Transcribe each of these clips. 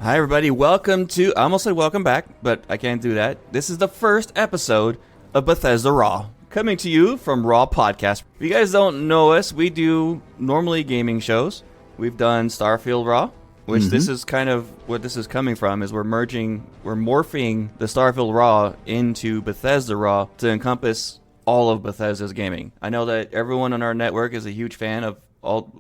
Hi, everybody. Welcome to... I almost said welcome back, but I can't do that. This is the first episode of Bethesda R.A.W. Coming to you from R.A.W. Podcast. If you guys don't know us, we do normally gaming shows. We've done Starfield R.A.W., which this is kind of what this is coming from, is we're morphing the Starfield R.A.W. into Bethesda R.A.W. to encompass all of Bethesda's gaming. I know that everyone on our network is a huge fan of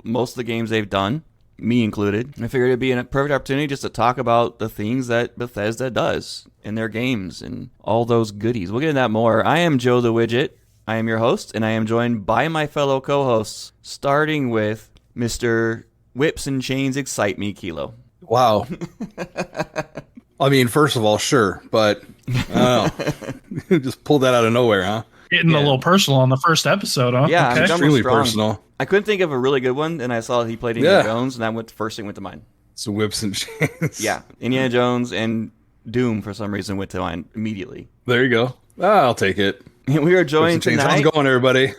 most of the games they've done, me included. I figured it'd be a perfect opportunity just to talk about the things that Bethesda does in their games and all those goodies. We'll get into that more. I am Joe the Widget. I am your host, and I am joined by my fellow co-hosts, starting with Mr. Whips and Chains Excite Me, Kilo. Wow. I mean, first of all, sure, but I don't know. Just pulled that out of nowhere, huh? Getting a little personal on the first episode, huh? Yeah, okay. Extremely personal. I couldn't think of a really good one, and I saw he played Indiana Jones, and that first thing went to mind. So Whips and Chains. Yeah, Indiana Jones and Doom, for some reason, went to mind immediately. There you go. I'll take it. And we are joined tonight. How's it going, everybody?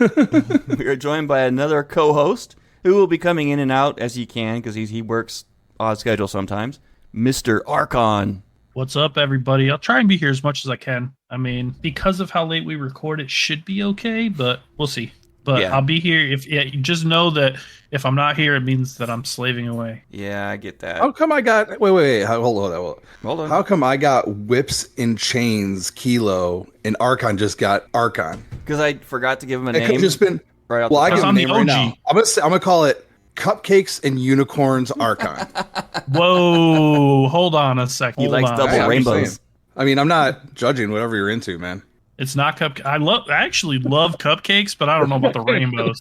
We are joined by another co-host who will be coming in and out as he can, because he works odd schedule sometimes, Mr. Archon. What's up, everybody? I'll try and be here as much as I can. I mean, because of how late we record, it should be okay, but we'll see. But I'll be here. You just know that if I'm not here, it means that I'm slaving away. Yeah, I get that. How come I got... Wait. Hold on. How come I got Whips and Chains, Kilo, and Archon just got Archon? Because I forgot to give him a It name. could have just been... Right off well, I the give top. him a name right now. I'm gonna call it Cupcakes and Unicorns Archon. Whoa, hold on a second. He likes double rainbows. I mean, I'm not judging whatever you're into, man. It's not I actually love cupcakes, but I don't know about the rainbows.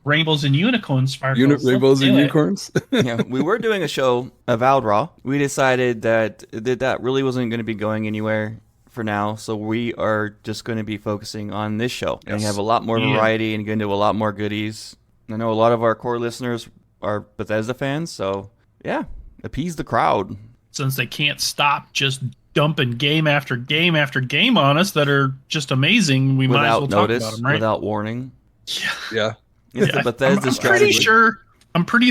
Rainbows and unicorns, sparkles. Rainbows and unicorns. Yeah, we were doing a show about R.A.W. We decided that really wasn't going to be going anywhere for now, so we are just going to be focusing on this show and have a lot more variety and get into a lot more goodies. I know a lot of our core listeners are Bethesda fans, so yeah, appease the crowd. Since they can't stop just dumping game after game after game on us that are just amazing, we might as well talk about them, right? Without warning. Yeah. It's the Bethesda strategy. I'm pretty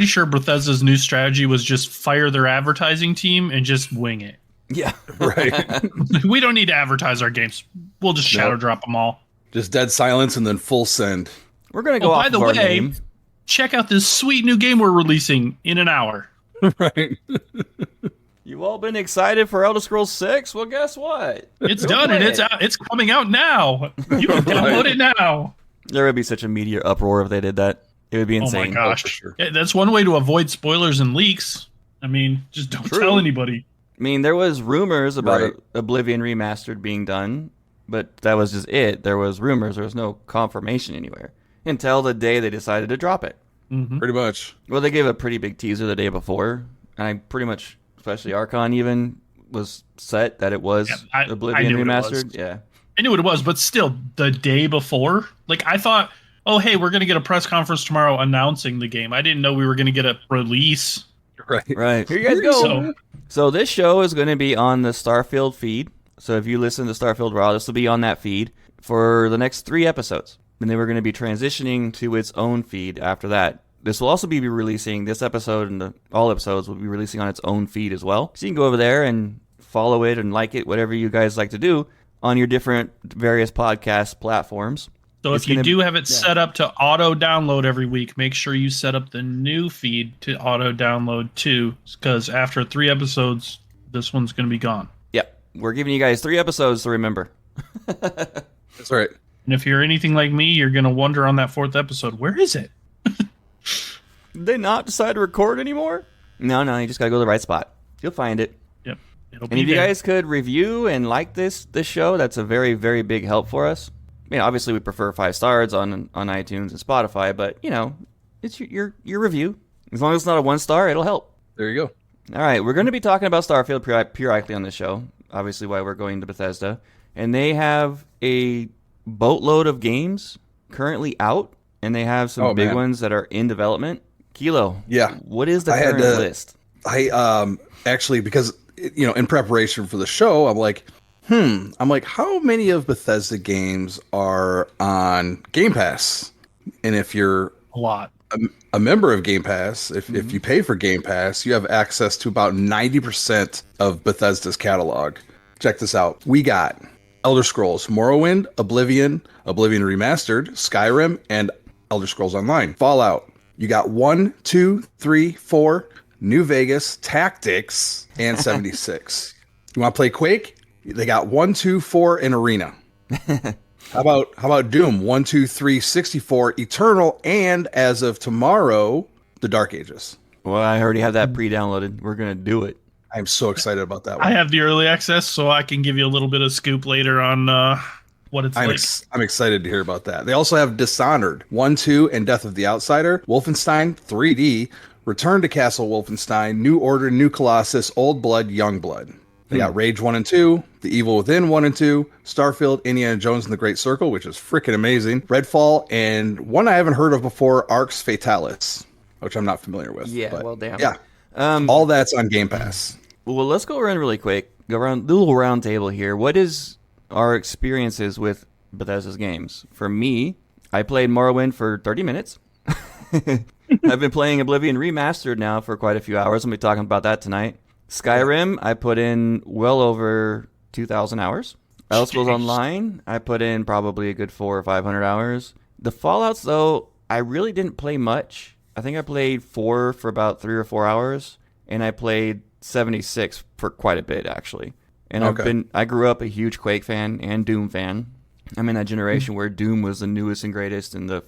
sure Bethesda's new strategy was just fire their advertising team and just wing it. Yeah. Right. We don't need to advertise our games. We'll just shadow drop them all. Just dead silence and then full send. We're going to go off of our name. Check out this sweet new game we're releasing in an hour. Right. You've all been excited for Elder Scrolls 6? Well, guess what? It's done and it's out. It's coming out now. You can download it now. There would be such a media uproar if they did that. It would be insane. Oh my gosh. Sure. Yeah, that's one way to avoid spoilers and leaks. I mean, just don't tell anybody. I mean, there was rumors about Oblivion Remastered being done, but that was just it. There was rumors. There was no confirmation anywhere until the day they decided to drop it. Mm-hmm. Pretty much. Well, they gave a pretty big teaser the day before, and I pretty much, especially Archon even, was set that it was Oblivion Remastered. Yeah. I knew what it was, but still, the day before, like, I thought, oh, hey, we're going to get a press conference tomorrow announcing the game. I didn't know we were going to get a release. Right. Here you guys go. So this show is going to be on the Starfield feed. So if you listen to Starfield R.A.W., this will be on that feed for the next 3 episodes. And then we're going to be transitioning to its own feed after that. This will also be releasing, this episode and all episodes will be releasing on its own feed as well. So you can go over there and follow it and like it, whatever you guys like to do on your different various podcast platforms. So if you do have it set up to auto-download every week, make sure you set up the new feed to auto-download too, because after 3 episodes, this one's going to be gone. Yep. We're giving you guys 3 episodes to remember. That's right. And if you're anything like me, you're going to wonder on that 4th episode, where is it? Did they not decide to record anymore? No, you just got to go to the right spot. You'll find it. Yep. And if you guys could review and like this show, that's a very, very big help for us. I mean, obviously we prefer 5 stars on iTunes and Spotify, but you know, it's your review. As long as it's not a 1 star, it'll help. There you go. All right, we're going to be talking about Starfield periodically on this show. Obviously, why we're going to Bethesda, and they have a boatload of games currently out, and they have some big ones that are in development. Kilo, what is the current list? I actually, because in preparation for the show, I'm like, how many of Bethesda games are on Game Pass? And if you're a lot, a member of Game Pass, if you pay for Game Pass, you have access to about 90% of Bethesda's catalog. Check this out. We got Elder Scrolls, Morrowind, Oblivion Remastered, Skyrim, and Elder Scrolls Online. Fallout. You got 1, 2, 3, 4, New Vegas, Tactics, and 76. You want to play Quake? They got 1, 2, 4, and Arena. How about Doom? 1, 2, 3, 64, Eternal, and as of tomorrow, the Dark Ages. Well, I already have that pre-downloaded. We're gonna do it. I'm so excited about that one. I have the early access, so I can give you a little bit of scoop later on what it's like. I'm excited to hear about that. They also have Dishonored 1, 2, and Death of the Outsider, Wolfenstein 3D, Return to Castle Wolfenstein, New Order, New Colossus, Old Blood, Young Blood. They got Rage 1 and 2, The Evil Within 1 and 2, Starfield, Indiana Jones and the Great Circle, which is freaking amazing, Redfall, and one I haven't heard of before, Arx Fatalis, which I'm not familiar with. Yeah, well, damn. Yeah, all that's on Game Pass. Well, let's go around really quick. Go around the little round table here. What is our experiences with Bethesda's games? For me, I played Morrowind for 30 minutes. I've been playing Oblivion Remastered now for quite a few hours. I'll be talking about that tonight. Skyrim, I put in well over 2,000 hours. Elder Scrolls Online, I put in probably a good 400 or 500 hours. The Fallouts, though, I really didn't play much. I think I played 4 for about 3 or 4 hours, and I played 76 for quite a bit, actually. And I grew up a huge Quake fan and Doom fan. I'm in that generation where Doom was the newest and greatest and the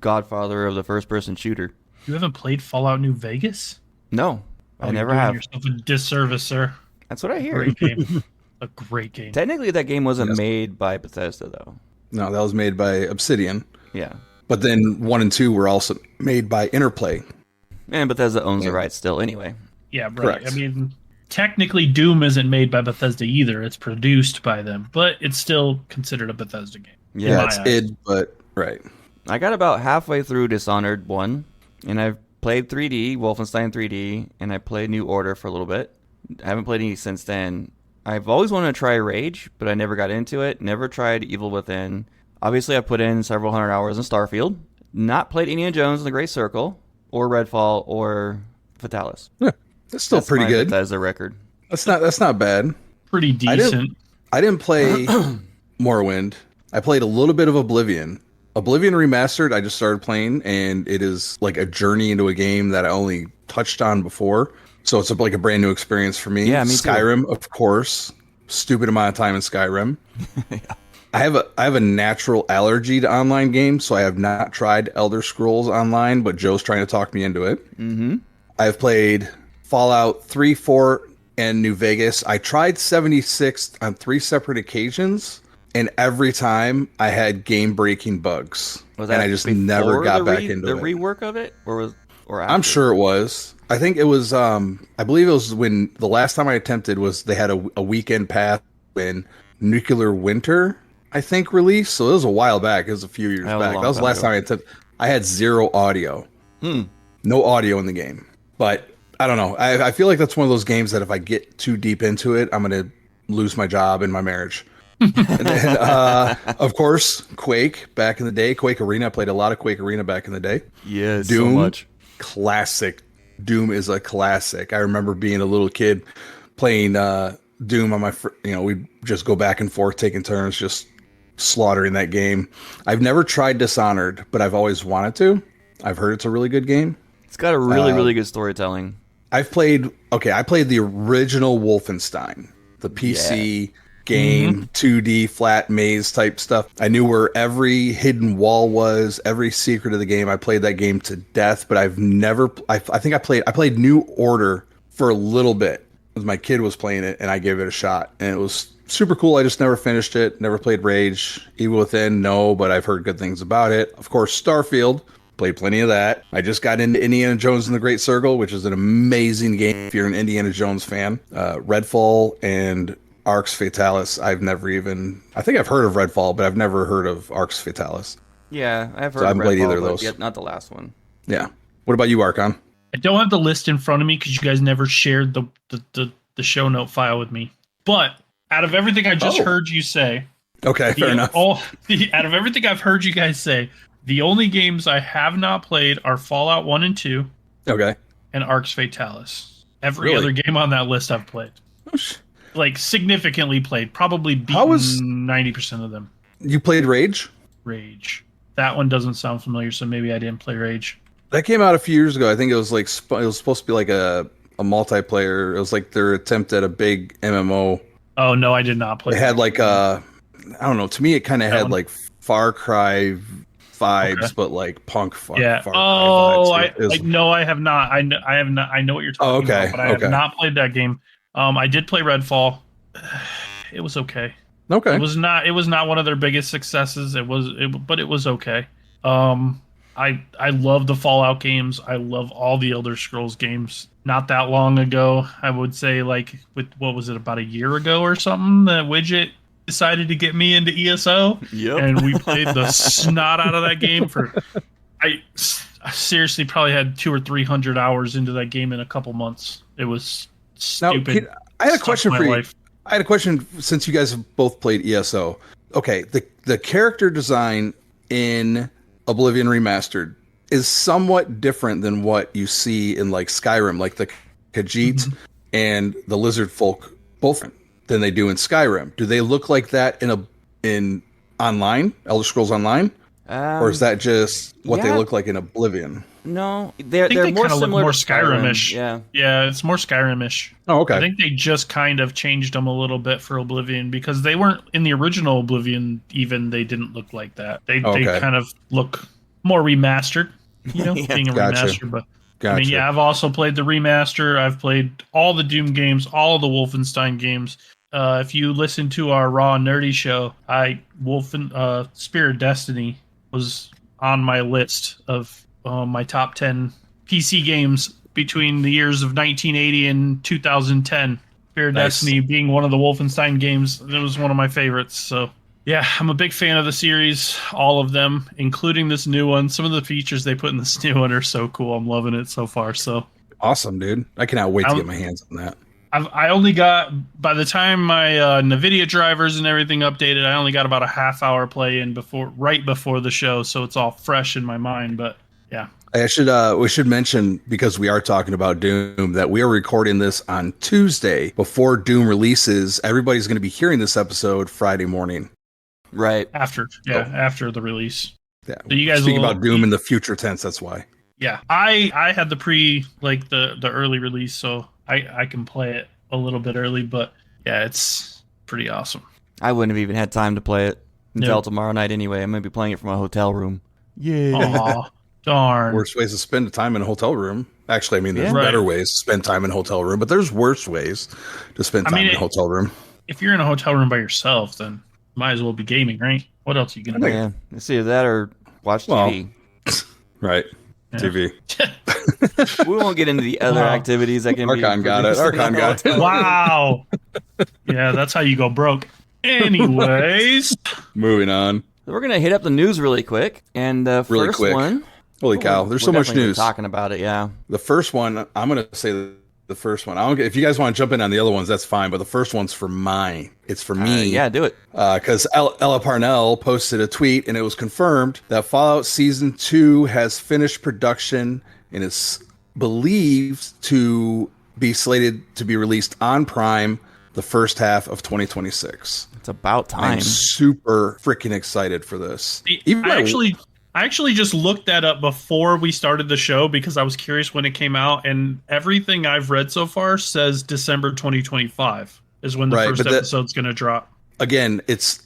godfather of the first-person shooter. You haven't played Fallout New Vegas? No. I never have. You're yourself a disservice, sir. That's what I hear. Great game. A great game. Technically, that game wasn't made by Bethesda, though. No, that was made by Obsidian. Yeah. But then 1 and 2 were also made by Interplay. And Bethesda owns the rights still anyway. Yeah, right. Correct. I mean, technically, Doom isn't made by Bethesda either. It's produced by them, but it's still considered a Bethesda game. Yeah, it's id, but right. I got about halfway through Dishonored 1, and I've played 3D, Wolfenstein 3D, and I played New Order for a little bit. I haven't played any since then. I've always wanted to try Rage, but I never got into it. Never tried Evil Within. Obviously, I put in several hundred hours in Starfield. Not played Indiana Jones and the Great Circle, or Redfall, or Fatalis. Yeah, that's still pretty good. That's the record. That's not bad. Pretty decent. I didn't play Morrowind. I played a little bit of Oblivion. Oblivion Remastered, I just started playing, and it is like a journey into a game that I only touched on before. So it's like a brand new experience for me. Yeah, me Skyrim, too. of course. Stupid amount of time in Skyrim. Yeah. I have a natural allergy to online games, so I have not tried Elder Scrolls Online, but Joe's trying to talk me into it. Mm-hmm. I've played Fallout 3, 4, and New Vegas. I tried 76 on 3 separate occasions. And every time I had game-breaking bugs, and I just never got back into the it. The rework of it, or after? I'm sure it was. I think it was. I believe it was when the last time I attempted was they had a weekend pass when Nuclear Winter, I think, released. So it was a while back. It was a few years back. That was the last time I attempted. I had 0 audio, no audio in the game. But I don't know. I feel like that's one of those games that if I get too deep into it, I'm gonna lose my job and my marriage. And then, of course, Quake back in the day. Quake Arena. I played a lot of Quake Arena back in the day. Yes, Doom, so much. Classic. Doom is a classic. I remember being a little kid playing Doom on my. We'd just go back and forth, taking turns, just slaughtering that game. I've never tried Dishonored, but I've always wanted to. I've heard it's a really good game. It's got a really good storytelling. I played the original Wolfenstein, the PC game, 2D flat maze type stuff. I knew where every hidden wall was, every secret of the game. I played that game to death, but I've never. I think I played New Order for a little bit because my kid was playing it, and I gave it a shot, and it was super cool. I just never finished it. Never played Rage. Evil Within, no, but I've heard good things about it. Of course, Starfield. Played plenty of that. I just got into Indiana Jones and the Great Circle, which is an amazing game if you're an Indiana Jones fan. Redfall and Arx Fatalis. I think I've heard of Redfall, but I've never heard of Arx Fatalis. Yeah, I've heard so I haven't of Redfall, played either of those. Yet not the last one. Yeah. What about you, Archon? I don't have the list in front of me because you guys never shared the show note file with me. But out of everything I just heard you say, okay, fair enough. Out of everything I've heard you guys say, The only games I have not played are Fallout 1 and 2 Okay. and Arx Fatalis. Every Really? other game on that list I've played. Like, significantly played. Probably How was- beaten 90% of them. You played Rage? Rage. That one doesn't sound familiar, so maybe I didn't play Rage. That came out a few years ago. I think it was like it was supposed to be like a multiplayer. It was like their attempt at a big MMO. Oh, no, I did not play It had like I don't know. To me, it kind of had one? like Far Cry vibes, Okay. but like punk Far Cry Yeah. vibes. Oh, It was- no, I have not. I have not. I know what you're talking about, but I have not played that game. I did play Redfall. It was okay. Okay. It was not one of their biggest successes. But it was okay. I love the Fallout games. I love all the Elder Scrolls games. Not that long ago, I would say, like, what was it, about a year ago or something, that Widget decided to get me into ESO. Yep. And we played the snot out of that game for I seriously probably had 200 or 300 hours into that game in a couple months. It was stupid. Now, I had a question for you. Life. I had a question since you guys have both played ESO. Okay, the character design in Oblivion Remastered is somewhat different than what you see in like Skyrim, like the Khajiit and the lizard folk, both than they do in Skyrim. Do they look like that in online, Elder Scrolls Online? Or is that just what they look like in Oblivion? No, they're they more kinda similar look more to Skyrim. Skyrim-ish. Yeah, it's more Skyrim-ish. Oh, okay. I think they just kind of changed them a little bit for Oblivion because they weren't in the original Oblivion. Even they didn't look like that. They kind of look more remastered. You know, being a remaster. But I mean, yeah, I've also played the remaster. I've played all the Doom games, all of the Wolfenstein games. If you listen to our Raw Nerdy show, Spirit of Destiny was on my list of my top 10 PC games between the years of 1980 and 2010. Spirit of Destiny being one of the Wolfenstein games. It was one of my favorites. So, yeah, I'm a big fan of the series, all of them, including this new one. Some of the features they put in this new one are so cool. I'm loving it so far. So awesome, dude. I cannot wait to get my hands on that. I only got, by the time my NVIDIA drivers and everything updated, I only got about a half hour play in right before the show, so it's all fresh in my mind. But yeah, we should mention, because we are talking about Doom, that we are recording this on Tuesday before Doom releases. Everybody's going to be hearing this episode Friday morning, right after the release. Yeah, so you guys speaking about Doom in the future tense. That's why. Yeah, I had the the early release, so I can play it a little bit early, but yeah, it's pretty awesome. I wouldn't have even had time to play it until tomorrow night anyway. I'm going to be playing it from a hotel room. Yeah. Aw, darn. Worst ways to spend time in a hotel room. Actually, I mean, there's better ways to spend time in a hotel room, but there's worse ways to spend time in a hotel room. If you're in a hotel room by yourself, then might as well be gaming, right? What else are you going to do? Yeah, it's either that or watch TV. Right. Yeah. TV. We won't get into the other activities that can be. Archon got it. Wow. Yeah, that's how you go broke. Anyways. Moving on. We're going to hit up the news really quick. And the first one. Holy cow. There's so much news. Talking about it, yeah. The first one, I'm going to say the first one. If you guys want to jump in on the other ones, that's fine. But the first one's for mine. It's for me. Yeah, do it. Because Ella Parnell posted a tweet, and it was confirmed that Fallout Season 2 has finished production and is believed to be slated to be released on Prime the first half of 2026. It's about time. I'm super freaking excited for this. I actually just looked that up before we started the show because I was curious when it came out, and everything I've read so far says December 2025 is when the first episode's going to drop. Again,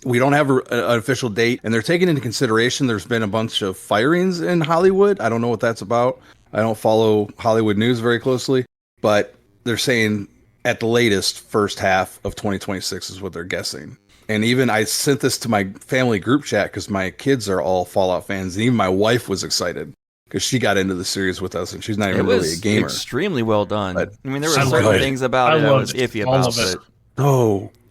we don't have an official date, and they're taking into consideration there's been a bunch of firings in Hollywood. I don't know what that's about. I don't follow Hollywood news very closely, but they're saying at the latest first half of 2026 is what they're guessing. And even I sent this to my family group chat because my kids are all Fallout fans. And even my wife was excited because she got into the series with us, and she's not even really a gamer. It was extremely well done. But I mean, there were certain things about it I was iffy about.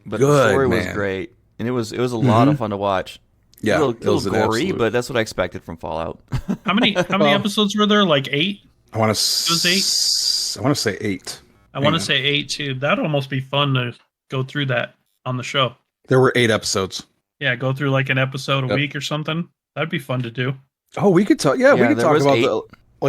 But the story was great. And it was a lot of fun to watch. Yeah, a little gory, but that's what I expected from Fallout. How many episodes were there? Like 8? I want to say 8. I want to say 8 too. That'd almost be fun to go through that on the show. There were 8 episodes. Yeah, go through like an episode a week or something. That'd be fun to do. Oh, we could talk. Yeah, we could there talk was about 8.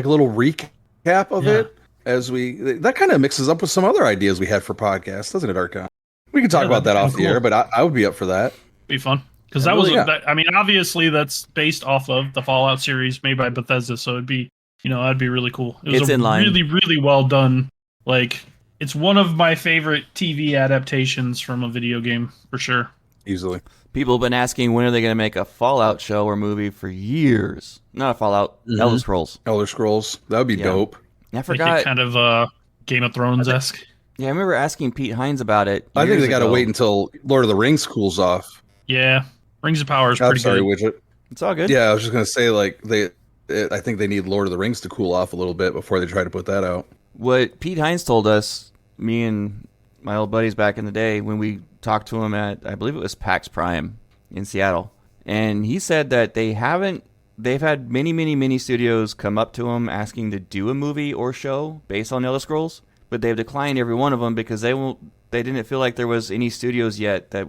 a little recap of it as that kind of mixes up with some other ideas we had for podcasts, doesn't it, Archon? We could talk about that off the air, but I would be up for that. Be fun. Because that was, I mean, obviously that's based off of the Fallout series made by Bethesda, so it'd be, that'd be really cool. It was really, really well done. Like, it's one of my favorite TV adaptations from a video game, for sure. Easily. People have been asking when are they going to make a Fallout show or movie for years. Not a Fallout, Elder Scrolls. Elder Scrolls. That would be dope. I forgot. Like kind of Game of Thrones-esque. Yeah, I remember asking Pete Hines about it. I think they got to wait until Lord of the Rings cools off. Yeah. Rings of Power is pretty good. Widget. It's all good. Yeah, I was just going to say, like, I think they need Lord of the Rings to cool off a little bit before they try to put that out. What Pete Hines told us, me and my old buddies back in the day, when we talked to him at, I believe it was PAX Prime in Seattle, and he said that they've had many studios come up to him asking to do a movie or show based on Elder Scrolls, but they've declined every one of them because they didn't feel like there was any studios yet that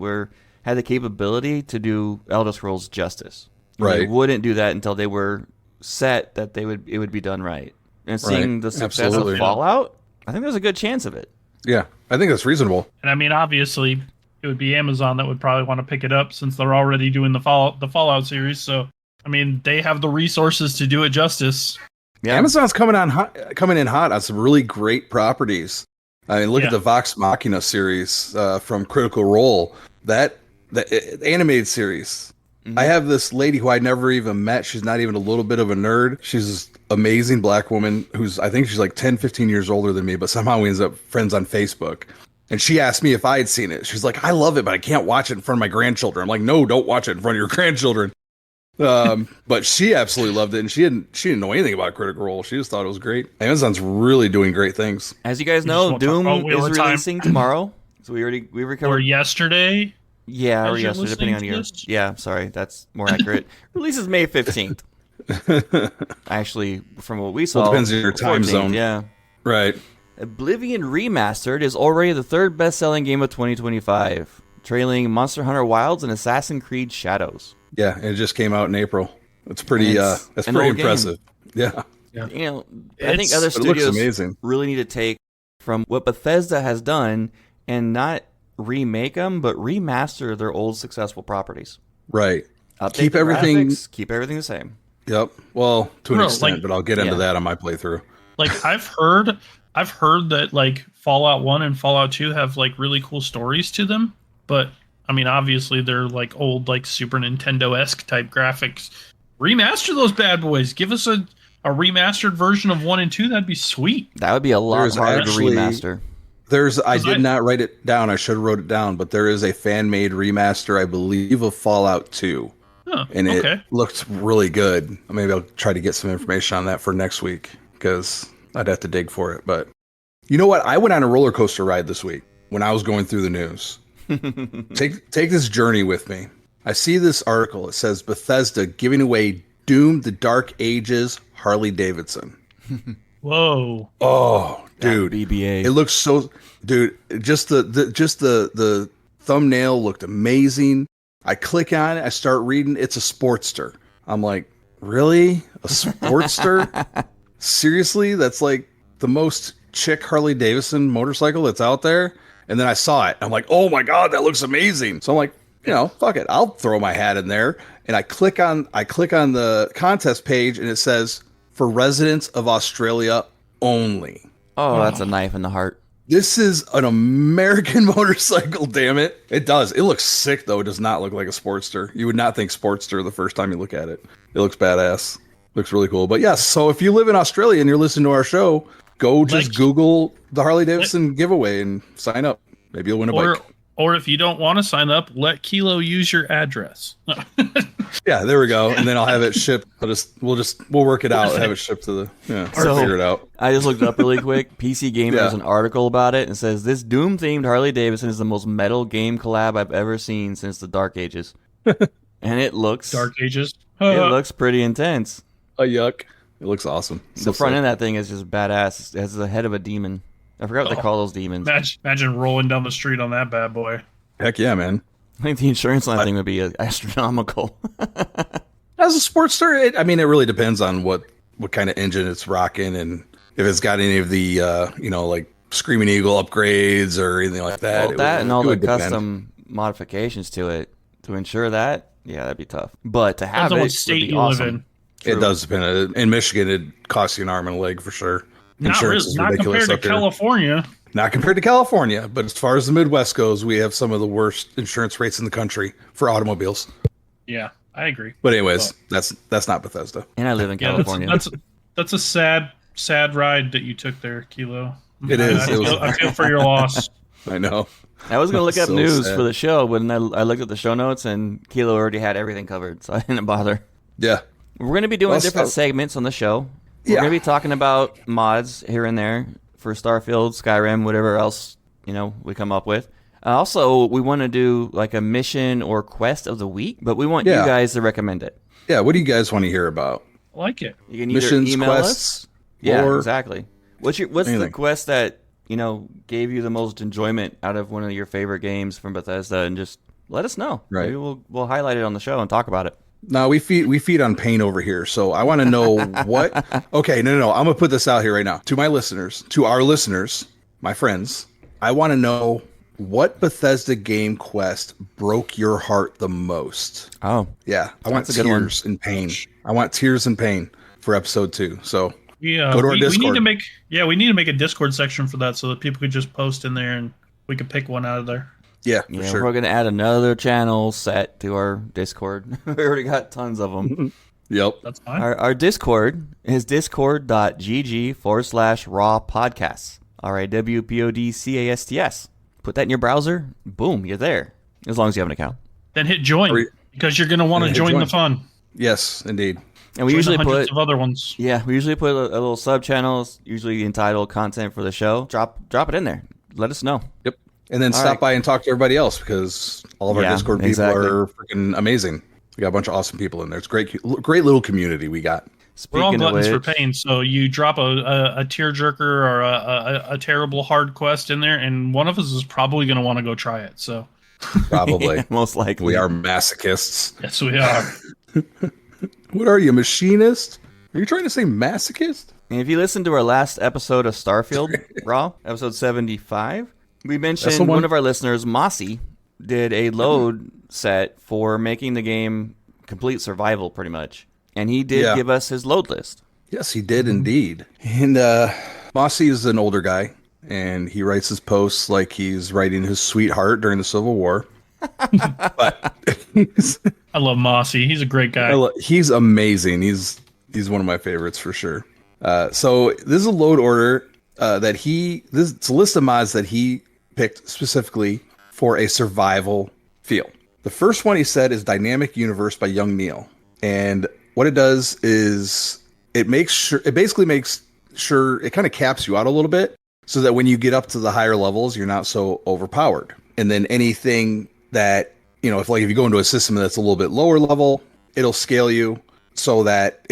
had the capability to do Elder Scrolls justice. Right. They wouldn't do that until they were set that it would be done right. And seeing the success of Fallout, I think there's a good chance of it. Yeah, I think that's reasonable. And I mean, obviously, it would be Amazon that would probably want to pick it up since they're already doing the Fallout series. So, I mean, they have the resources to do it justice. Yeah. Amazon's coming in hot on some really great properties. I mean, look at the Vox Machina series from Critical Role. The animated series. Mm-hmm. I have this lady who I never even met. She's not even a little bit of a nerd. She's this amazing black woman I think she's like 10, 15 years older than me, but somehow we ended up friends on Facebook. And she asked me if I had seen it. She's like, I love it, but I can't watch it in front of my grandchildren. I'm like, no, don't watch it in front of your grandchildren. But she absolutely loved it, and she didn't know anything about Critical Role. She just thought it was great. Amazon's really doing great things. As you guys know, Doom is releasing tomorrow. So we recovered. Or yesterday. Yeah, or yesterday, depending on your. Yeah, sorry, that's more accurate. Releases May 15th. Actually, from what we saw, well, depends on your time 14th, zone. Yeah, right. Oblivion Remastered is already the third best-selling game of 2025, trailing Monster Hunter Wilds and Assassin's Creed Shadows. Yeah, it just came out in April. It's pretty. That's pretty impressive. Yeah. I think other studios really need to take from what Bethesda has done and not remake them, but remaster their old successful properties. Right. Keep everything the same. Yep. Well, to an extent, but I'll get into that on my playthrough. Like I've heard that like Fallout 1 and Fallout 2 have like really cool stories to them, but I mean obviously they're like old like Super Nintendo-esque type graphics. Remaster those bad boys. Give us a remastered version of 1 and 2, that'd be sweet. That would be a lot harder to remaster. I did not write it down. I should have wrote it down, but there is a fan-made remaster, I believe, of Fallout 2. And it looked really good. Maybe I'll try to get some information on that for next week because I'd have to dig for it. But you know what? I went on a roller coaster ride this week when I was going through the news. Take this journey with me. I see this article. It says Bethesda giving away Doom: The Dark Ages Harley Davidson. Whoa! Oh, dude, BBA. It looks so, dude. Just the thumbnail looked amazing. I click on it. I start reading. It's a Sportster. I'm like, really? A Sportster? Seriously? That's like the most chick Harley Davidson motorcycle that's out there. And then I saw it. I'm like, oh my god, that looks amazing. So I'm like, fuck it. I'll throw my hat in there. And I click on the contest page, and it says for residents of Australia only. Oh, that's a knife in the heart. This is an American motorcycle, damn it. It does. It looks sick, though. It does not look like a Sportster. You would not think Sportster the first time you look at it. It looks badass. Looks really cool. But yes, so if you live in Australia and you're listening to our show, go just Google the Harley Davidson giveaway and sign up. Maybe you'll win a bike. Or if you don't want to sign up, let Kilo use your address. Yeah, there we go. And then I'll have it shipped. We'll work it out and have it shipped to figure it out. I just looked up really quick. PC Gamer has an article about it and says this Doom-themed Harley Davidson is the most metal game collab I've ever seen since the Dark Ages. And it looks Dark Ages. It looks pretty intense. Yuck. It looks awesome. The front end of that thing is just badass. It has the head of a demon. I forgot what they call those demons. Imagine rolling down the street on that bad boy. Heck yeah, man. I think the insurance on that thing would be astronomical. As a Sportster, it really depends on what kind of engine it's rocking and if it's got any of the like Screaming Eagle upgrades or anything like that. Well, that and all the custom modifications to it to ensure that, yeah, that'd be tough. But to have it would be awesome. It does depend. In Michigan, it costs you an arm and a leg for sure. Insurance is ridiculous compared to California. Not compared to California, but as far as the Midwest goes, we have some of the worst insurance rates in the country for automobiles. Yeah, I agree. But anyways, that's not Bethesda. And I live in California. That's a sad ride that you took there, Kilo. It is. I feel for your loss. I know. I was going to look up news for the show, but I looked at the show notes, and Kilo already had everything covered, so I didn't bother. Yeah. We're going to be doing different segments on the show. We're going to be talking about mods here and there for Starfield, Skyrim, whatever else we come up with. Also, we want to do like a mission or quest of the week, but we want you guys to recommend it. Yeah, what do you guys want to hear about? I like it. You can either email us. Yeah, exactly. What's the quest that gave you the most enjoyment out of one of your favorite games from Bethesda, and just let us know. Right. Maybe we'll highlight it on the show and talk about it. No, we feed on pain over here. So I want to know what. Okay, no. I'm gonna put this out here right now to our listeners, my friends. I want to know what Bethesda game quest broke your heart the most. Oh, yeah. I want tears and pain. I want tears and pain for episode 2. So go to our Discord. We need to make a Discord section for that so that people could just post in there and we could pick one out of there. Yeah, for sure. We're going to add another channel set to our Discord. We already got tons of them. Yep. That's fine. Our Discord is discord.gg/raw podcasts. RAWPODCASTS. Put that in your browser. Boom, you're there. As long as you have an account. Then hit join because you're going to want to join the fun. Yes, indeed. And we usually put of other ones. Yeah, we usually put a little sub channel, usually entitled "Content for the Show." Drop it in there. Let us know. Yep. And then stop by and talk to everybody else because all of our Discord people are freaking amazing. We got a bunch of awesome people in there. It's great little community we got. We're all gluttons for pain. So you drop a tearjerker or a terrible hard quest in there, and one of us is probably going to want to go try it. So probably, most likely, we are masochists. Yes, we are. What are you, machinist? Are you trying to say masochist? And if you listen to our last episode of Starfield Raw, episode 75. We mentioned one of our listeners, Mossy, did a load set for making the game complete survival, pretty much. And he did give us his load list. Yes, he did indeed. And Mossy is an older guy, and he writes his posts like he's writing his sweetheart during the Civil War. But I love Mossy. He's a great guy. He's amazing. He's one of my favorites for sure. So this is a load order it's a list of mods that he picked specifically for a survival feel. The first one he said is Dynamic Universe by Young Neil. And what it does is it basically makes sure it kind of caps you out a little bit so that when you get up to the higher levels, you're not so overpowered. And then anything that, if you go into a system that's a little bit lower level, it'll scale you so that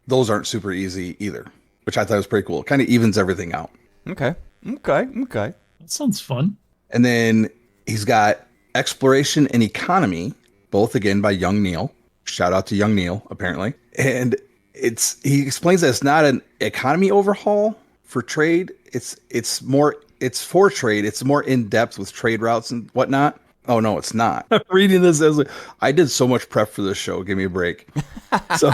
those aren't super easy either, which I thought was pretty cool. It kind of evens everything out. Okay. That sounds fun. And then he's got Exploration and Economy, both again by Young Neil. Shout out to Young Neil, apparently. And he explains that it's not an economy overhaul for trade. It's for trade. It's more in depth with trade routes and whatnot. Oh no, it's not. I'm reading this as I did so much prep for this show. Give me a break. So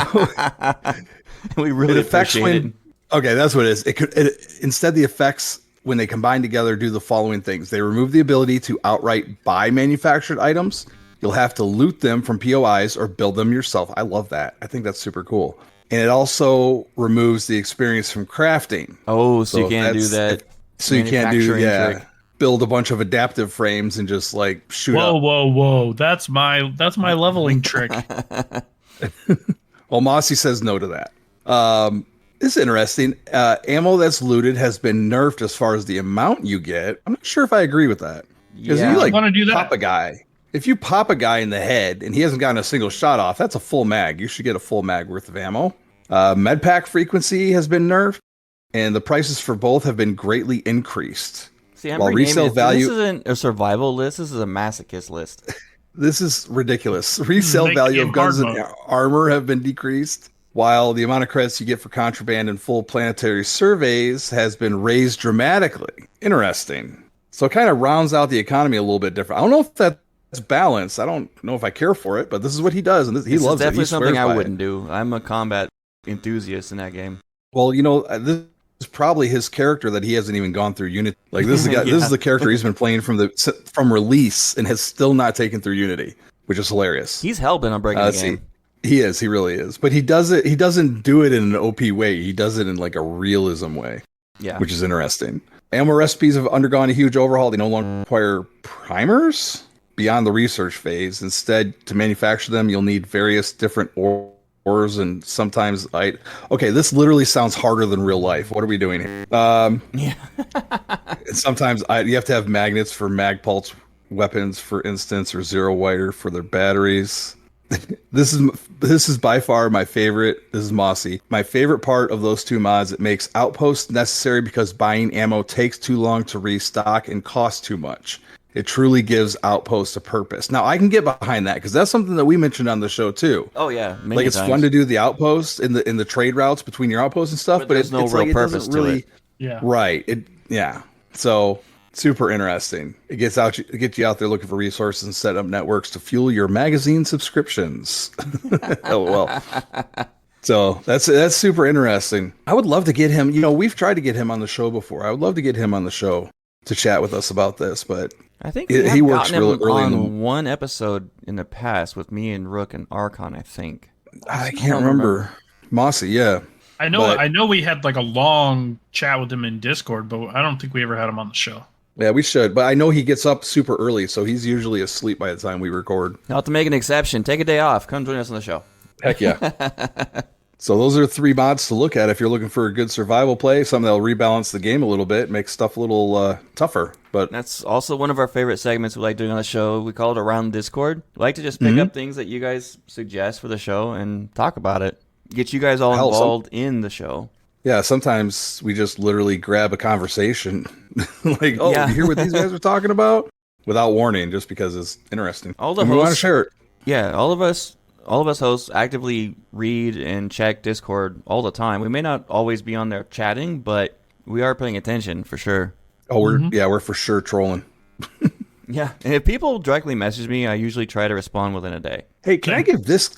we really appreciate it. Okay, that's what it is. Instead, the effects, when they combine together, do the following things. They remove the ability to outright buy manufactured items. You'll have to loot them from POIs or build them yourself. I love that. I think that's super cool. And it also removes the experience from crafting. Oh, so you can't do that. So you can't build a bunch of adaptive frames and just shoot up. Whoa. That's my leveling trick. Well, Mossy says no to that. This is interesting. Ammo that's looted has been nerfed as far as the amount you get. I'm not sure if I agree with that. Because if you want to do that, pop a guy. If you pop a guy in the head and he hasn't gotten a single shot off, that's a full mag. You should get a full mag worth of ammo. Med pack frequency has been nerfed, and the prices for both have been greatly increased. See, I'm resale value. This isn't a survival list. This is a masochist list. This is ridiculous. Resale value of guns and armor have been decreased, while the amount of credits you get for contraband and full planetary surveys has been raised dramatically. Interesting. So it kind of rounds out the economy a little bit different. I don't know if that's balanced. I don't know if I care for it, but this is what he does, and he loves it. Definitely something I wouldn't do. I'm a combat enthusiast in that game. Well, this is probably his character that he hasn't even gone through Unity. Like this is the guy, This is the character he's been playing from release and has still not taken through Unity, which is hilarious. He's hell-bent on breaking the game. He is. He really is. But he does it. He doesn't do it in an OP way. He does it in like a realism way. Yeah, which is interesting. Ammo recipes have undergone a huge overhaul. They no longer require primers beyond the research phase. Instead, to manufacture them, you'll need various different ores and sometimes okay, this literally sounds harder than real life. What are we doing here? Yeah. Sometimes you have to have magnets for mag-pulse weapons, for instance, or zero wire for their batteries. This is by far my favorite. This is Mossy. My favorite part of those two mods. It makes outposts necessary because buying ammo takes too long to restock and costs too much. It truly gives outposts a purpose. Now I can get behind that because that's something that we mentioned on the show too. Oh yeah, like it's fun to do the outposts in the trade routes between your outposts and stuff, but there's no real purpose to it. Yeah, right. So super interesting. It gets you out there looking for resources and set up networks to fuel your magazine subscriptions. Oh well. So that's super interesting. I would love to get him. We've tried to get him on the show before. I would love to get him on the show to chat with us about this, but I think he works really early on one episode in the past with me and Rook and Archon. I think I can't remember. Mossy, yeah. I know we had like a long chat with him in Discord, but I don't think we ever had him on the show. Yeah, we should. But I know he gets up super early, so he's usually asleep by the time we record. I'll have to make an exception. Take a day off. Come join us on the show. Heck yeah. So those are 3 mods to look at if you're looking for a good survival play, something that'll rebalance the game a little bit, make stuff a little tougher. But that's also one of our favorite segments we like doing on the show. We call it Around Discord. We like to just pick up things that you guys suggest for the show and talk about it. Get you guys all involved in the show. Yeah, sometimes we just literally grab a conversation like, you hear what these guys are talking about? Without warning, just because it's interesting. All the hosts, we want to share it. Yeah, all of us hosts actively read and check Discord all the time. We may not always be on there chatting, but we are paying attention for sure. Oh, we're for sure trolling. Yeah, and if people directly message me, I usually try to respond within a day. Hey, can I give this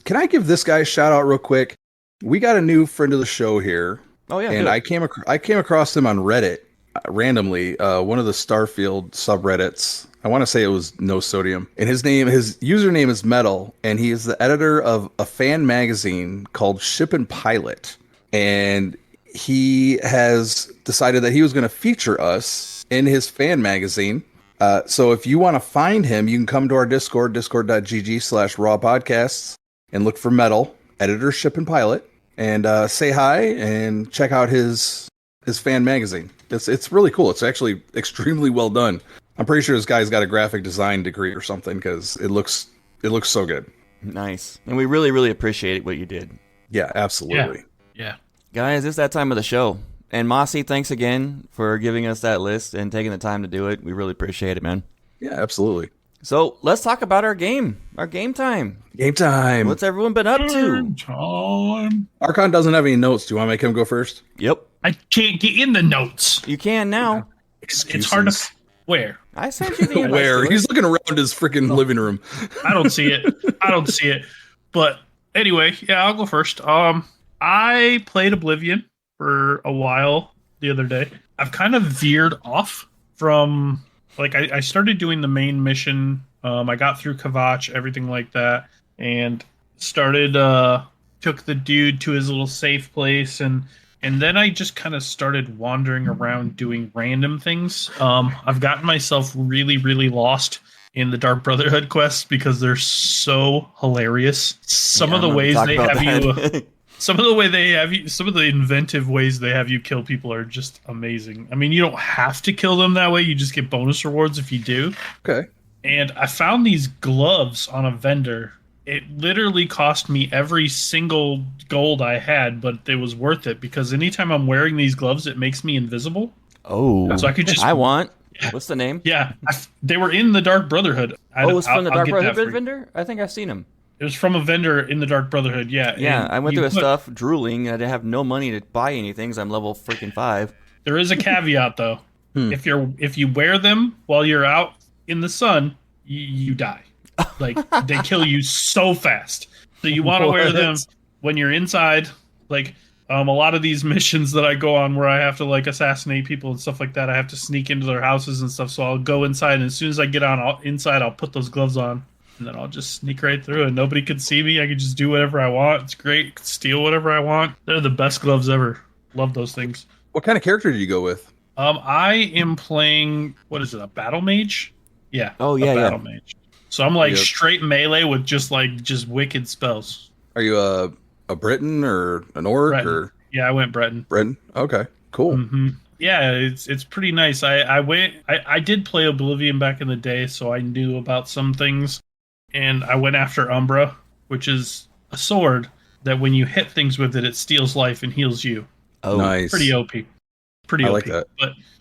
guy a shout out real quick? We got a new friend of the show here. Oh yeah, and I came across him on Reddit randomly. One of the Starfield subreddits. I want to say it was No Sodium, and his username is Metal, and he is the editor of a fan magazine called Ship and Pilot, and he has decided that he was going to feature us in his fan magazine. So if you want to find him, you can come to our Discord, discord.gg/raw podcasts, and look for Metal, editor Ship and Pilot, and say hi and check out his fan magazine. It's really cool. It's actually extremely well done. I'm pretty sure this guy's got a graphic design degree or something because it looks so good. Nice. And we really, really appreciate what you did. Yeah, absolutely. Yeah. Guys, it's that time of the show. And Mossy, thanks again for giving us that list and taking the time to do it. We really appreciate it, man. Yeah, absolutely. So let's talk about our game. Our game time. Game time. What's everyone been up to? Archon doesn't have any notes. Do you want to make him go first? Yep. I can't get in the notes. You can now. Excuses. It's hard to... Where? I sent you the Where? He's looking around his freaking living room. I don't see it. But anyway, yeah, I'll go first. I played Oblivion for a while the other day. I've kind of veered off from... Like, I started doing the main mission. I got through Kavach, everything like that, and started... took the dude to his little safe place, and then I just kind of started wandering around doing random things. I've gotten myself really, really lost in the Dark Brotherhood quests because they're so hilarious. Some of the inventive ways they have you kill people are just amazing. I mean, you don't have to kill them that way. You just get bonus rewards if you do. Okay. And I found these gloves on a vendor. It literally cost me every single gold I had, but it was worth it because anytime I'm wearing these gloves, it makes me invisible. Oh, so I could just... What's the name? Yeah, they were in the Dark Brotherhood. It was from the Dark Brotherhood vendor? I think I've seen them. It was from a vendor in the Dark Brotherhood, yeah. Yeah, I went through his stuff, drooling. I didn't have no money to buy anything because I'm level freaking 5. There is a caveat, though. If you wear them while you're out in the sun, you die. Like, they kill you so fast. So you want to wear them when you're inside. Like, a lot of these missions that I go on where I have to, like, assassinate people and stuff like that, I have to sneak into their houses and stuff. So I'll go inside, and as soon as I get inside, I'll put those gloves on. And then I'll just sneak right through, and nobody can see me. I can just do whatever I want. It's great. I can steal whatever I want. They're the best gloves ever. Love those things. What kind of character did you go with? I am playing, what is it, a battle mage? Yeah. Oh, yeah, battle mage. So I'm like straight melee with just wicked spells. Are you a Briton or an orc? Breton. Or Yeah, I went Breton. Briton? Okay, cool. Mm-hmm. Yeah, it's pretty nice. I did play Oblivion back in the day, so I knew about some things. And I went after Umbra, which is a sword that when you hit things with it, it steals life and heals you. Oh, nice. Pretty OP. Pretty OP. I like that.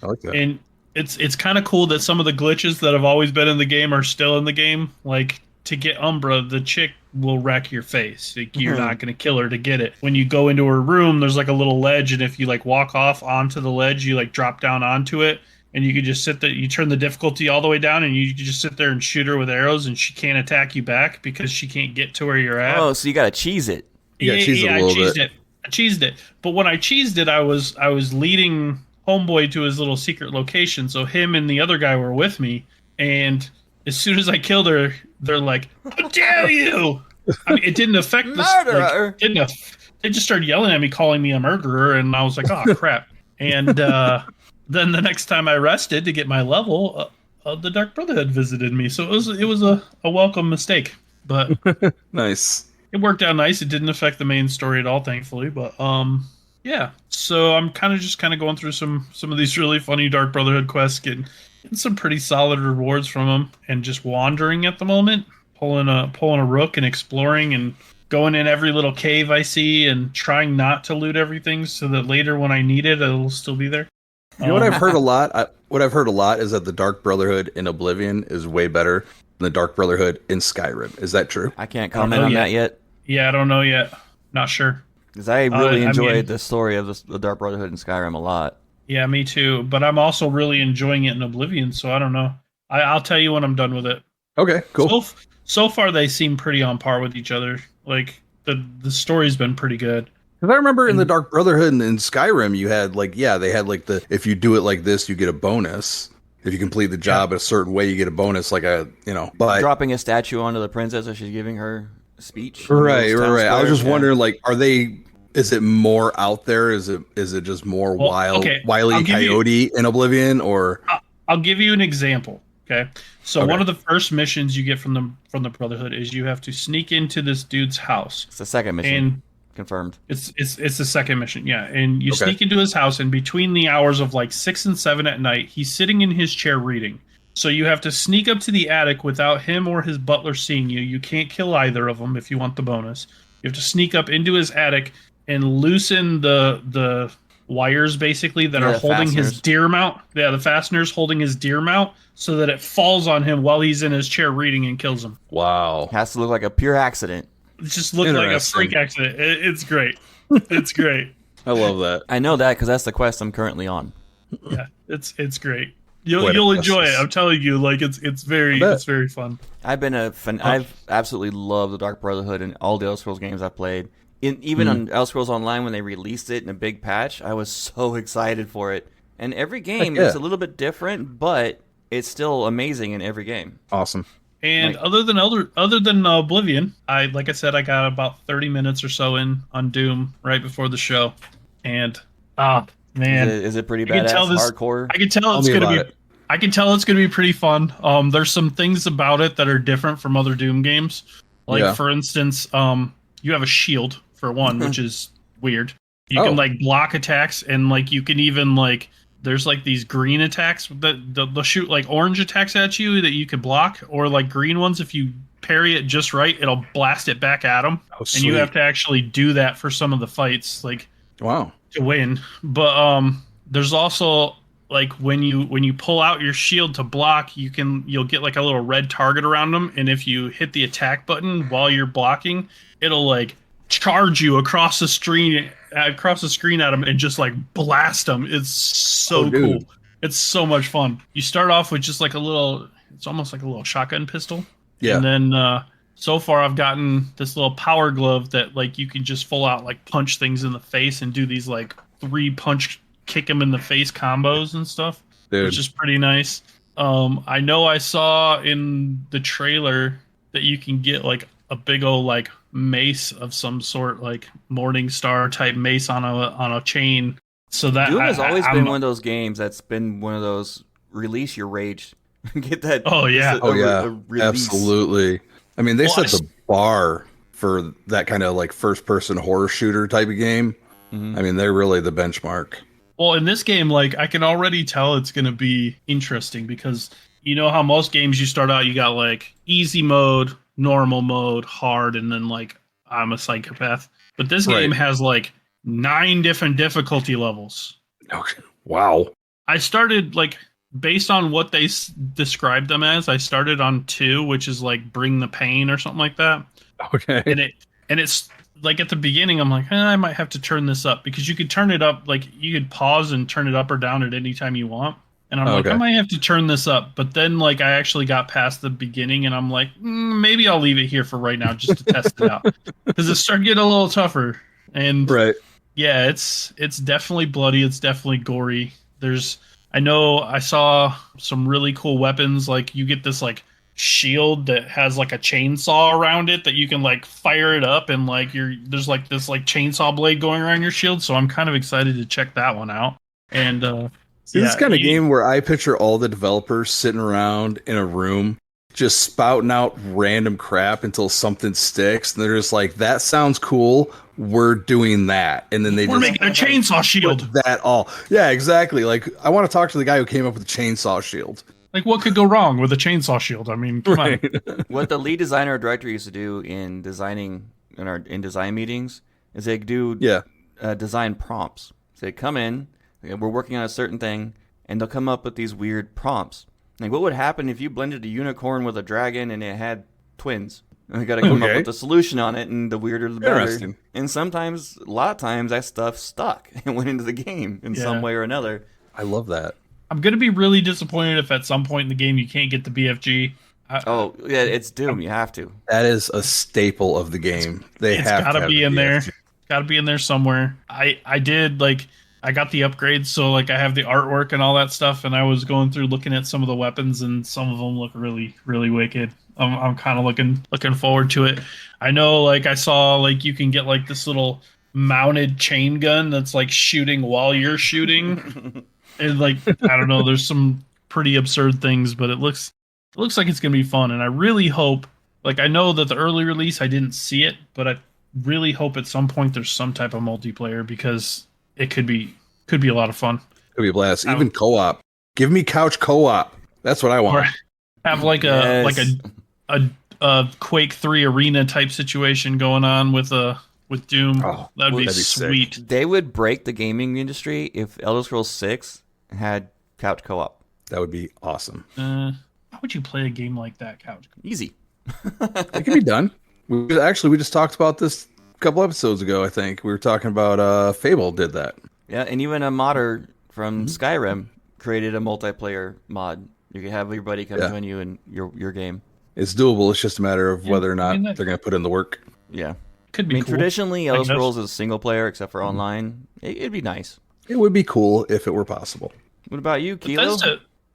I like that. And it's kind of cool that some of the glitches that have always been in the game are still in the game. Like, to get Umbra, the chick will wreck your face. Like, you're not going to kill her to get it. When you go into her room, there's like a little ledge, and if you like walk off onto the ledge, you like drop down onto it. And you could just sit there, you turn the difficulty all the way down, and you could just sit there and shoot her with arrows, and she can't attack you back because she can't get to where you're at. Oh, so you gotta cheese it. Yeah, I cheesed it. But when I cheesed it, I was leading Homeboy to his little secret location, so him and the other guy were with me, and as soon as I killed her, they're like, "How dare you!" I mean, it didn't affect this. Murderer! They just started yelling at me, calling me a murderer, and I was like, "Oh crap!" And then the next time I rested to get my level, the Dark Brotherhood visited me. So it was a welcome mistake. But nice. It worked out nice. It didn't affect the main story at all, thankfully. But yeah. So I'm kind of going through some of these really funny Dark Brotherhood quests, getting some pretty solid rewards from them, and just wandering at the moment, pulling a rook and exploring and going in every little cave I see and trying not to loot everything so that later when I need it, it'll still be there. You know what I've heard a lot? What I've heard a lot is that the Dark Brotherhood in Oblivion is way better than the Dark Brotherhood in Skyrim. Is that true? I can't comment on that yet. Yeah, I don't know yet. Not sure. Because I really enjoyed the story of the Dark Brotherhood in Skyrim a lot. Yeah, me too. But I'm also really enjoying it in Oblivion, so I don't know. I'll tell you when I'm done with it. Okay, cool. So far, they seem pretty on par with each other. Like, the story's been pretty good. Because I remember in the Dark Brotherhood and in Skyrim, you had they had if you do it like this, you get a bonus. If you complete the job a certain way, you get a bonus, but dropping a statue onto the princess as she's giving her speech. Right. I was just wondering, is it more out there? Is it just more Wile E. Coyote in Oblivion, or? I'll give you an example. Okay. So one of the first missions you get from the Brotherhood is you have to sneak into this dude's house. It's the second mission. And confirmed. It's the second mission, yeah. And you sneak into his house, and between the hours of 6 and 7 at night, he's sitting in his chair reading. So you have to sneak up to the attic without him or his butler seeing you. You can't kill either of them if you want the bonus. You have to sneak up into his attic and loosen the wires basically that are holding his deer mount. Yeah, the fasteners holding his deer mount so that it falls on him while he's in his chair reading and kills him. Wow. Has to look like a pure accident. It just looked like a freak accident. It's great. It's great. I love that. I know that because that's the quest I'm currently on. Yeah, it's great. You'll enjoy it. I'm telling you, it's very fun. I've absolutely loved the Dark Brotherhood and all the Elder Scrolls games I've played. Even on Elder Scrolls Online when they released it in a big patch, I was so excited for it. And every game is a little bit different, but it's still amazing in every game. Awesome. And other than Oblivion, I got about 30 minutes or so in on Doom right before the show, and man, is it pretty badass? Hardcore. I can tell it's gonna be. I can tell it's gonna be pretty fun. There's some things about it that are different from other Doom games. For instance, you have a shield for one, which is weird. You can block attacks, and you can even there's these green attacks that they'll shoot orange attacks at you that you can block, or green ones. If you parry it just right, it'll blast it back at them. Oh, and you have to actually do that for some of the fights, wow, to win. But there's also like when you pull out your shield to block, you'll get like a little red target around them, and if you hit the attack button while you're blocking, it'll like charge you across the screen at them and just like blast them. It's so cool. It's so much fun. You start off with just like it's almost like a little shotgun pistol. Yeah. And then so far I've gotten this little power glove that like you can just full out like punch things in the face and do these like 3-punch kick them in the face combos and stuff. Dude. Which is pretty nice. I know I saw in the trailer that you can get like a big old like mace of some sort, like Morning Star type mace on a chain. So that Doom has always been one of those games that's been one of those release your rage. Get that. Oh yeah. Absolutely. I mean, they set the bar for that kind of like first person horror shooter type of game. Mm-hmm. I mean, they're really the benchmark. Well, in this game, like I can already tell it's going to be interesting because you know how most games you start out, you got like easy mode, normal mode, hard, and then like I'm a psychopath. But this game has like 9 different difficulty levels. Okay. Wow. I started like based on what they described them as. I started on 2, which is like bring the pain or something like that. Okay. And it's like at the beginning, I'm like, I might have to turn this up because you could turn it up. Like you could pause and turn it up or down at any time you want. And I'm like, I might have to turn this up. But then like I actually got past the beginning and I'm like, maybe I'll leave it here for right now just to test it out. Because it started getting a little tougher. And yeah, it's definitely bloody. It's definitely gory. I know I saw some really cool weapons. Like you get this like shield that has like a chainsaw around it that you can like fire it up and like there's like this like chainsaw blade going around your shield. So I'm kind of excited to check that one out. And this is kind of game where I picture all the developers sitting around in a room just spouting out random crap until something sticks. And they're just like, that sounds cool. We're doing that. And then we're making a chainsaw shield. That all. Yeah, exactly. Like I want to talk to the guy who came up with the chainsaw shield. Like, what could go wrong with a chainsaw shield? I mean, come on. What the lead designer or director used to do in designing in design meetings is they do design prompts. So they come in, we're working on a certain thing, and they'll come up with these weird prompts. Like, what would happen if you blended a unicorn with a dragon and it had twins? And we got to come up with a solution on it, and the weirder the better. And sometimes, a lot of times, that stuff stuck and went into the game in some way or another. I love that. I'm going to be really disappointed if at some point in the game you can't get the BFG. It's Doom. You have to. That is a staple of the game. It's got to be in there. It's got to be in there somewhere. I did, like, I got the upgrades, so, like, I have the artwork and all that stuff, and I was going through looking at some of the weapons, and some of them look really, really wicked. I'm kind of looking forward to it. I know, like, I saw, like, you can get, like, this little mounted chain gun that's, like, shooting while you're shooting. And like, I don't know, there's some pretty absurd things, but it looks like it's going to be fun. And I really hope, like, I know that the early release, I didn't see it, but I really hope at some point there's some type of multiplayer because it could be a lot of fun. Could be a blast. Even co-op. Give me couch co-op. That's what I want. Or have like a Quake 3 arena type situation going on with Doom. Oh, that'd be sweet. Sick. They would break the gaming industry if Elder Scrolls 6 had couch co-op. That would be awesome. How would you play a game like that, couch? Easy. It can be done. We just talked about this a couple episodes ago, I think. We were talking about Fable did that. Yeah, and even a modder from Skyrim created a multiplayer mod. You can have everybody come join you in your game. It's doable. It's just a matter of whether or not they're going to put in the work. Yeah. Could be cool. Traditionally, Elder Scrolls is single player, except for online. It'd be nice. It would be cool if it were possible. What about you, Kilo?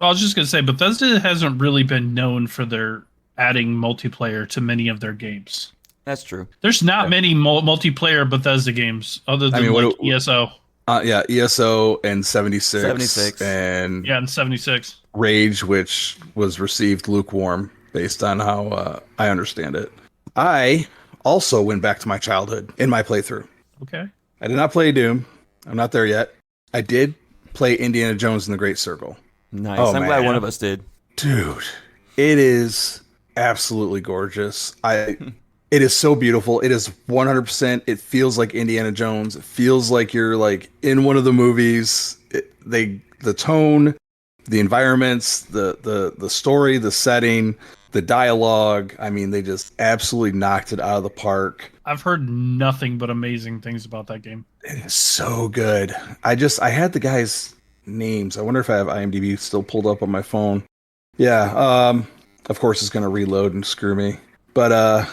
I was just going to say, Bethesda hasn't really been known for their adding multiplayer to many of their games. That's true. There's not many multiplayer Bethesda games other than ESO. ESO and 76. And 76. Rage, which was received lukewarm based on how I understand it. I also went back to my childhood in my playthrough. Okay. I did not play Doom. I'm not there yet. I did play Indiana Jones and the Great Circle. Nice. I'm glad one of us did. Dude, it is absolutely gorgeous. It is so beautiful. It is 100%. It feels like Indiana Jones. It feels like you're like in one of the movies. They the tone, the environments, the story, the setting, the dialogue. I mean, they just absolutely knocked it out of the park. I've heard nothing but amazing things about that game. It is so good. I had the guys' names. I wonder if I have IMDb still pulled up on my phone. Yeah, of course it's gonna reload and screw me. But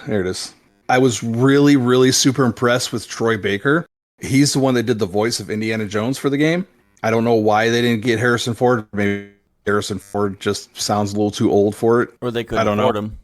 there it is. I was really, really super impressed with Troy Baker. He's the one that did the voice of Indiana Jones for the game. I don't know why they didn't get Harrison Ford. Maybe Harrison Ford just sounds a little too old for it. Or they couldn't afford him.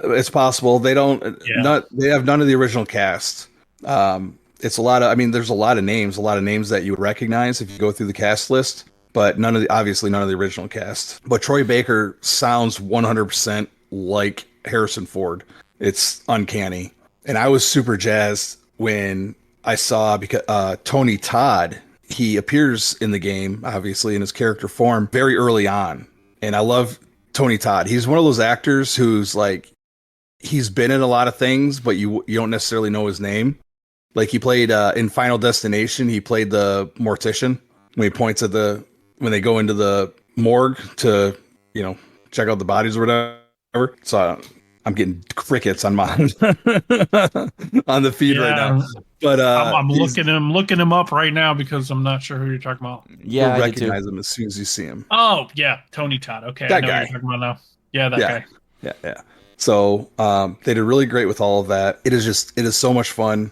It's possible. They don't. Yeah. They have none of the original cast. It's a lot of. I mean, there's a lot of names that you would recognize if you go through the cast list, but obviously none of the original cast. But Troy Baker sounds 100% like Harrison Ford. It's uncanny, and I was super jazzed when I saw because Tony Todd. He appears in the game, obviously, in his character form very early on. And I love Tony Todd. He's one of those actors who's like, he's been in a lot of things, but you don't necessarily know his name. Like he played in Final Destination, he played the mortician when he points at when they go into the morgue to, check out the bodies or whatever. So I'm getting crickets on mine on the feed right now. But I'm looking him up right now because I'm not sure who you're talking about. Yeah, you'll recognize him as soon as you see him. Oh yeah, Tony Todd. Okay, that I know guy. What you're talking about now. Yeah, that guy. Yeah. So they did really great with all of that. It is so much fun,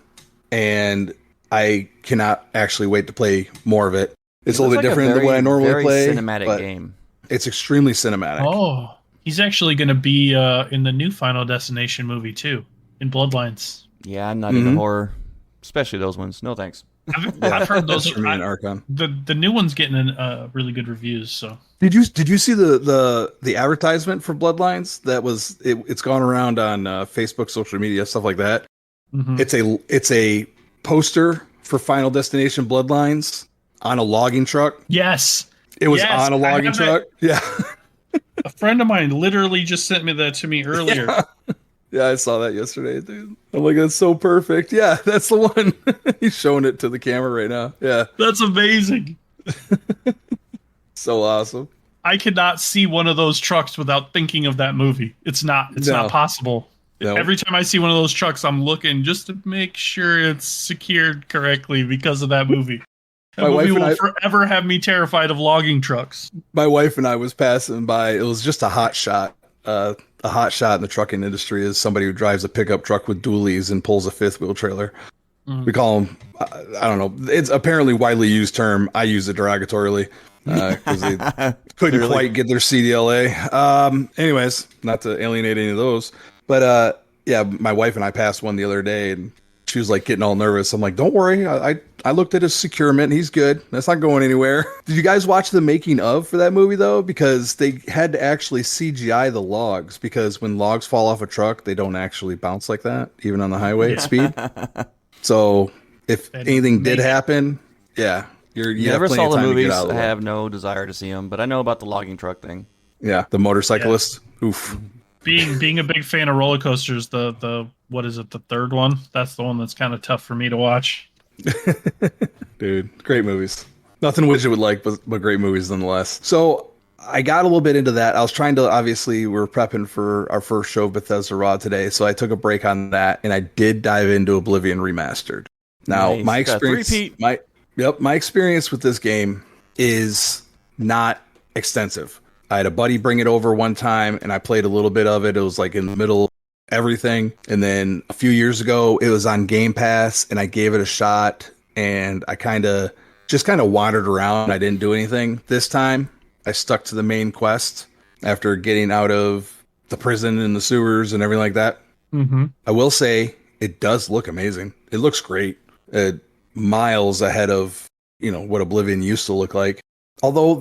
and I cannot actually wait to play more of it. It's a little bit different than what I normally play. Very cinematic game. It's extremely cinematic. Oh, he's actually going to be in the new Final Destination movie too, in Bloodlines. Yeah, I'm not into horror, especially those ones. No thanks. I've heard those for me and Archon. The new one's getting really good reviews. So did you see the advertisement for Bloodlines? That was it's gone around on Facebook, social media, stuff like that. Mm-hmm. It's a poster for Final Destination Bloodlines on a logging truck. Yes, it was on a logging truck. Yeah. A friend of mine literally just sent me that to me earlier. Yeah, I saw that yesterday, dude. I'm like, that's so perfect. Yeah, that's the one. He's showing it to the camera right now. Yeah. That's amazing. So awesome. I could not see one of those trucks without thinking of that movie. It's not possible. No. Every time I see one of those trucks, I'm looking just to make sure it's secured correctly because of that movie. That movie will forever have me terrified of logging trucks. My wife and I was passing by. It was just a hot shot. A hot shot in the trucking industry is somebody who drives a pickup truck with dualies and pulls a fifth wheel trailer. We call them, I don't know. It's apparently widely used term. I use it derogatorily because they couldn't quite get their CDLA. Anyways, not to alienate any of those, but yeah, my wife and I passed one the other day, and she was like getting all nervous. I'm like, don't worry. I looked at his securement. He's good. That's not going anywhere. Did you guys watch the making of for that movie though? Because they had to actually CGI the logs, because when logs fall off a truck, they don't actually bounce like that, even on the highway at speed. So if anything did happen, yeah. You never saw the movies. I have no desire to see them, but I know about the logging truck thing. Yeah, the motorcyclist. Yeah. Oof. Being a big fan of roller coasters, the what is it, the third one? That's the one that's kind of tough for me to watch. Dude, great movies. Nothing Widget would like, but great movies nonetheless. So I got a little bit into that. I was trying to, obviously, we're prepping for our first show of Bethesda R.A.W. today, so I took a break on that, and I did dive into Oblivion Remastered. Now, nice. My experience with this game is not extensive. I had a buddy bring it over one time, and I played a little bit of it. It was like in the middle of everything. And then a few years ago, it was on Game Pass, and I gave it a shot, and I kind of wandered around. I didn't do anything. This time, I stuck to the main quest after getting out of the prison and the sewers and everything like that. Mm-hmm. I will say, it does look amazing. It looks great. Miles ahead of, what Oblivion used to look like. Although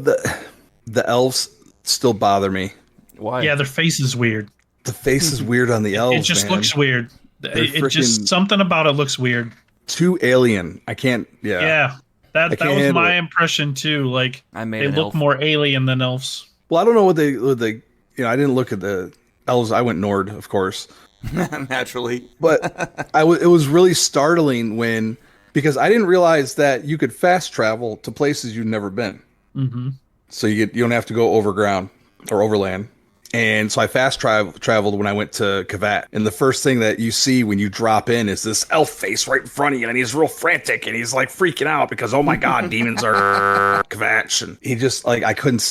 the elves still bother me. Why? Yeah, their face is weird. The face is weird on the elves. It just looks weird. It just, something about it looks weird. Too alien. I can't. Yeah. Yeah. That was my impression too. Like, they look more alien than elves. Well, I don't know what they. I didn't look at the elves. I went Nord, of course. Naturally. But it was really startling because I didn't realize that you could fast travel to places you'd never been. Mm-hmm. so you don't have to go overground or overland. And so I fast traveled when I went to Kavat. And the first thing that you see when you drop in is this elf face right in front of you. And he's real frantic and he's like freaking out because, oh my God, demons are Kavat. And he just like,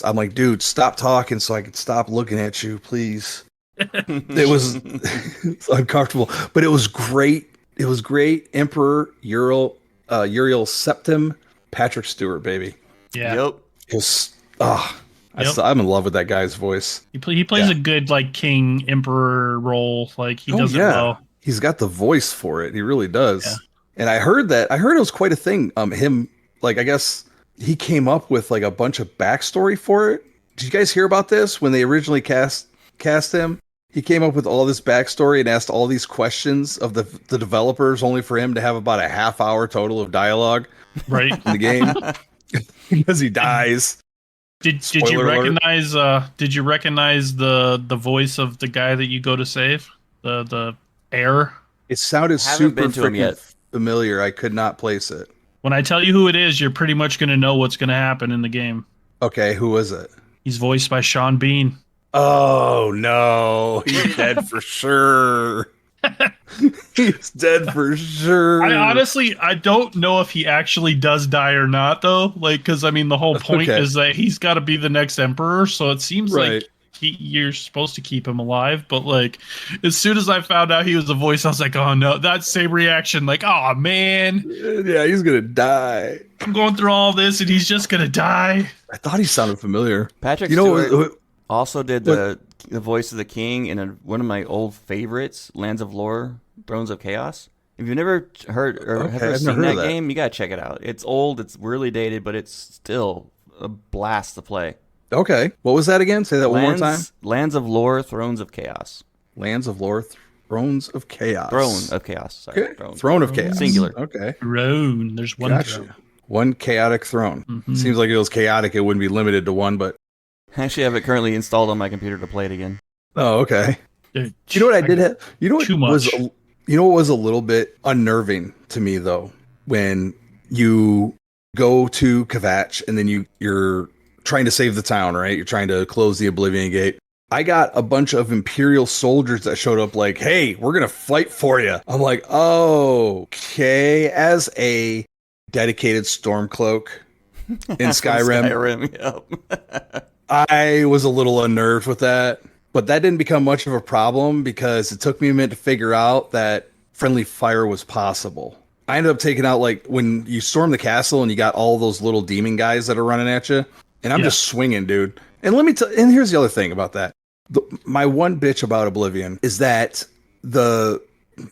I'm like, dude, stop talking so I could stop looking at you, please. It was uncomfortable, but it was great. It was great. Emperor Uriel Septim, Patrick Stewart, baby. Yeah. Yep. It was, I'm in love with that guy's voice. He plays a good like king emperor role. Like he does it well. He's got the voice for it. He really does. Yeah. And I heard it was quite a thing. Him, like, I guess he came up with like a bunch of backstory for it. Did you guys hear about this when they originally cast him? He came up with all this backstory and asked all these questions of the developers, only for him to have about a half hour total of dialogue right in the game because he dies. Did you recognize the voice of the guy that you go to save? The heir? It sounded super freaking familiar. I could not place it. When I tell you who it is, you're pretty much going to know what's going to happen in the game. Okay, who is it? He's voiced by Sean Bean. Oh no, he's dead for sure. He's dead for sure. I don't know if he actually does die or not, though. Like, because I mean, the whole point is that he's got to be the next emperor. So it seems like you're supposed to keep him alive. But like, as soon as I found out he was a voice, I was like, oh no, that same reaction. Like, oh man, yeah, he's gonna die. I'm going through all this, and he's just gonna die. I thought he sounded familiar. Patrick Stewart also did the voice of the king in one of my old favorites, Lands of Lore, Thrones of Chaos. If you've never heard or have ever seen that game, you gotta check it out. It's old, it's really dated, but it's still a blast to play. Okay, what was that again? Say that one more time. Lands of Lore, Thrones of Chaos. Lands of Lore, Thrones of Chaos. Throne of Chaos. Sorry, okay. Throne of Chaos. Singular. Okay. Throne. There's one throne. One chaotic throne. Mm-hmm. Seems like if it was chaotic, it wouldn't be limited to one, but I actually have it currently installed on my computer to play it again. Oh, okay. You know what I did have? You know what was a little bit unnerving to me though, when you go to Kavat and then you're trying to save the town, right? You're trying to close the Oblivion Gate. I got a bunch of Imperial soldiers that showed up like, hey, we're going to fight for you. I'm like, oh, okay. As a dedicated Stormcloak in Skyrim, yep. I was a little unnerved with that. But that didn't become much of a problem because it took me a minute to figure out that friendly fire was possible. I ended up taking out, like, when you storm the castle and you got all those little demon guys that are running at you, and I'm just swinging, dude. And and here's the other thing about that. My one bitch about Oblivion is that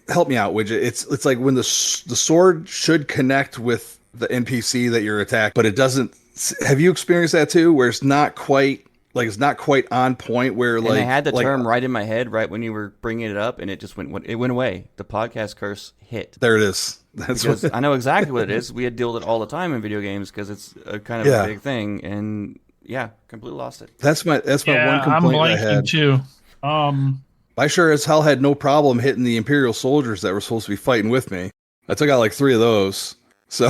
help me out, Widget. It's like when the sword should connect with the NPC that you're attacked, but it doesn't. Have you experienced that too, where it's not quite on point? Where I had the term right in my head right when you were bringing it up, and it just went away. The podcast curse hit. There it is. I know exactly what it is. We deal with it all the time in video games because it's a kind of a big thing, and completely lost it. That's my one complaint I'm blanking I had too. I sure as hell had no problem hitting the Imperial soldiers that were supposed to be fighting with me. I took out like 3 of those. So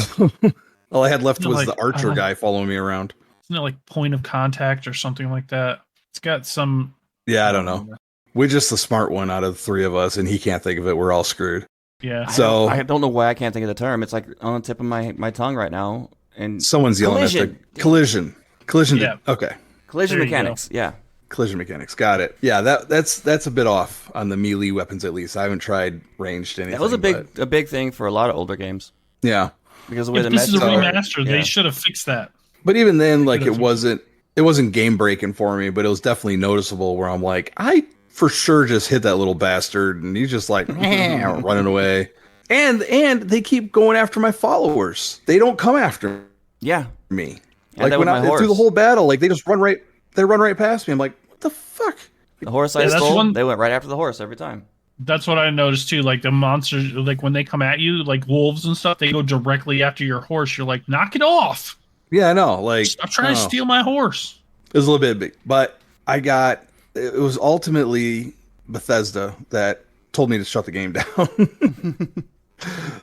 all I had left was the archer guy following me around. Isn't it like point of contact or something like that? It's got some. Yeah, I don't know. We're just the smart one out of the 3 of us, and he can't think of it. We're all screwed. Yeah. So I don't know why I can't think of the term. It's like on the tip of my tongue right now. And someone's yelling at the collision. Collision. Yeah. Okay. Collision mechanics. Yeah. Collision mechanics. Got it. Yeah. That's a bit off on the melee weapons. At least I haven't tried ranged anything. That was a big thing for a lot of older games. Yeah. Because the way this is a remaster, they should have fixed that. But even then, like it wasn't game breaking for me, but it was definitely noticeable where I'm like, I for sure just hit that little bastard, and he's just like running away. And they keep going after my followers. They don't come after me. And like when I through the whole battle, like they just run right past me. I'm like, what the fuck? The horse I stole, they went right after the horse every time. That's what I noticed too. Like the monsters, like when they come at you, like wolves and stuff, they go directly after your horse. You're like, knock it off. Yeah, I know. Like, stop trying to steal my horse. It was a little bit big, but it was ultimately Bethesda that told me to shut the game down.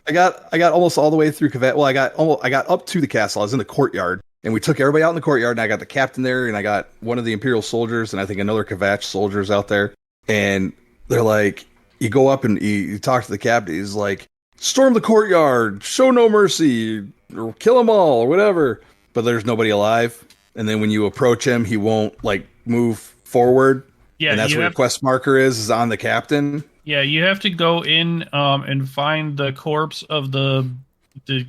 I got almost all the way through Kavat. Well, I got up to the castle. I was in the courtyard, And we took everybody out in the courtyard, and I got the captain there, and I got one of the Imperial soldiers, and I think another Kvatch soldiers out there. And they're like, you go up and you talk to the captain. He's like, storm the courtyard, show no mercy, or kill them all, or whatever. But there's nobody alive. And then when you approach him, he won't like move forward. Yeah, and that's where your quest marker is on the captain. Yeah, you have to go in and find the corpse of the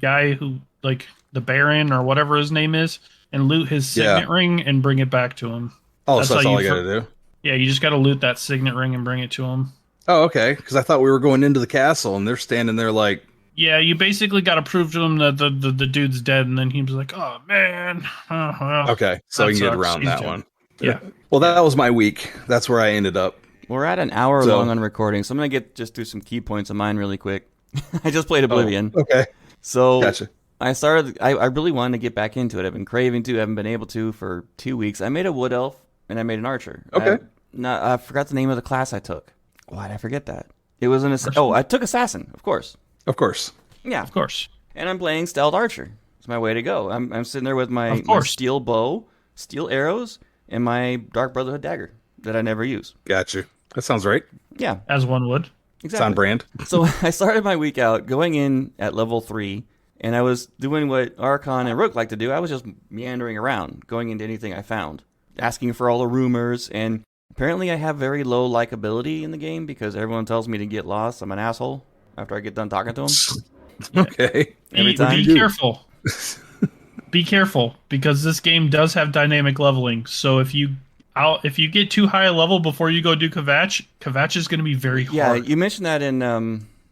guy who, like, the Baron or whatever his name is, and loot his signet ring and bring it back to him. Oh, so that's all you gotta do? Yeah, you just gotta loot that signet ring and bring it to him. Oh, okay. Because I thought we were going into the castle, and they're standing there like... Yeah, you basically gotta prove to him that the dude's dead, and then he was like, oh, man. Well, okay, so you can get around that one. Yeah. Well, that was my week. That's where I ended up. We're at an hour long on recording, so I'm going to just do some key points of mine really quick. I just played Oblivion. Oh, okay. So gotcha. I really wanted to get back into it. I've been craving to, haven't been able to for 2 weeks. I made a wood elf, and I made an archer. Okay. I forgot the name of the class I took. Why did I forget that? It was I took assassin, of course. Of course. Yeah. Of course. And I'm playing stealth archer. It's my way to go. I'm sitting there with my steel bow, steel arrows, and my Dark Brotherhood dagger that I never use. Gotcha. That sounds right. Yeah. As one would. Exactly. It's on brand. So I started my week out going in at level 3, and I was doing what Archon and Rook like to do. I was just meandering around, going into anything I found, asking for all the rumors, and apparently I have very low likability in the game because everyone tells me to get lost. I'm an asshole after I get done talking to them. Okay. Every time. Be careful. Be careful, because this game does have dynamic leveling. So if you get too high a level before you go do Kvatch is going to be very hard. Yeah, you mentioned that in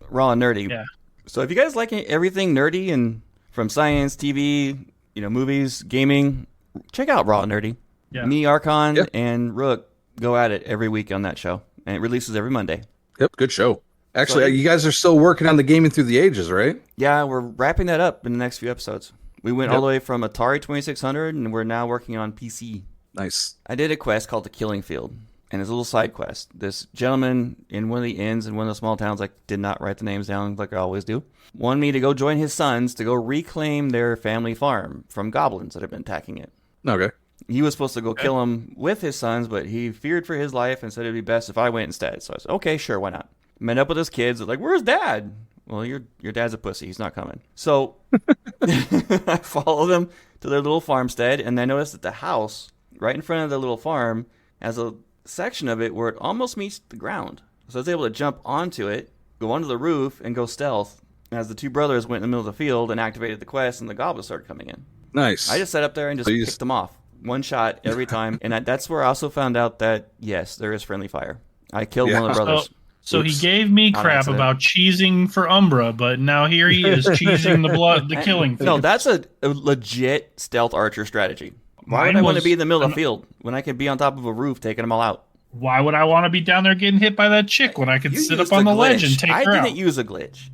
Raw and Nerdy. Yeah. So if you guys like everything nerdy and from science, TV, movies, gaming, check out Raw and Nerdy. Yeah. Me, Archon, and Rook go at it every week on that show, and it releases every Monday. Yep, good show. Actually, you guys are still working on the Gaming Through the Ages, right? Yeah, we're wrapping that up in the next few episodes. We went all the way from Atari 2600, and we're now working on PC. Nice. I did a quest called The Killing Field, and it's a little side quest. This gentleman in one of the inns in one of the small towns, I did not write the names down like I always do, wanted me to go join his sons to go reclaim their family farm from goblins that have been attacking it. Okay. He was supposed to go kill him with his sons, but he feared for his life and said it'd be best if I went instead. So I said, okay, sure, why not? Met up with his kids. They're like, where's Dad? Well, your dad's a pussy. He's not coming. So I follow them to their little farmstead, and I noticed that the house right in front of the little farm has a section of it where it almost meets the ground. So I was able to jump onto it, go onto the roof, and go stealth as the two brothers went in the middle of the field and activated the quest, and the goblins started coming in. Nice. I just sat up there and just picked them off. One shot every time. And that's where I also found out that, yes, there is friendly fire. I killed one of the brothers. So he gave me crap about cheesing for Umbra, but now here he is cheesing the killing field. No, that's a legit stealth archer strategy. Why would I want to be in the middle of the field when I could be on top of a roof taking them all out? Why would I want to be down there getting hit by that chick when I could sit up on the ledge and take her out? I didn't use a glitch.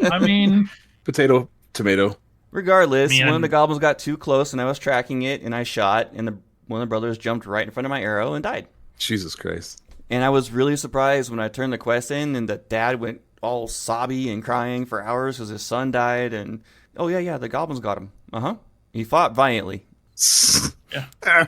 I mean... Potato, tomato. Regardless, one of the goblins got too close, and I was tracking it, and I shot, and one of the brothers jumped right in front of my arrow and died. Jesus Christ. And I was really surprised when I turned the quest in, and the dad went all sobby and crying for hours because his son died, and, oh, yeah, the goblins got him. Uh-huh. He fought valiantly. Yeah.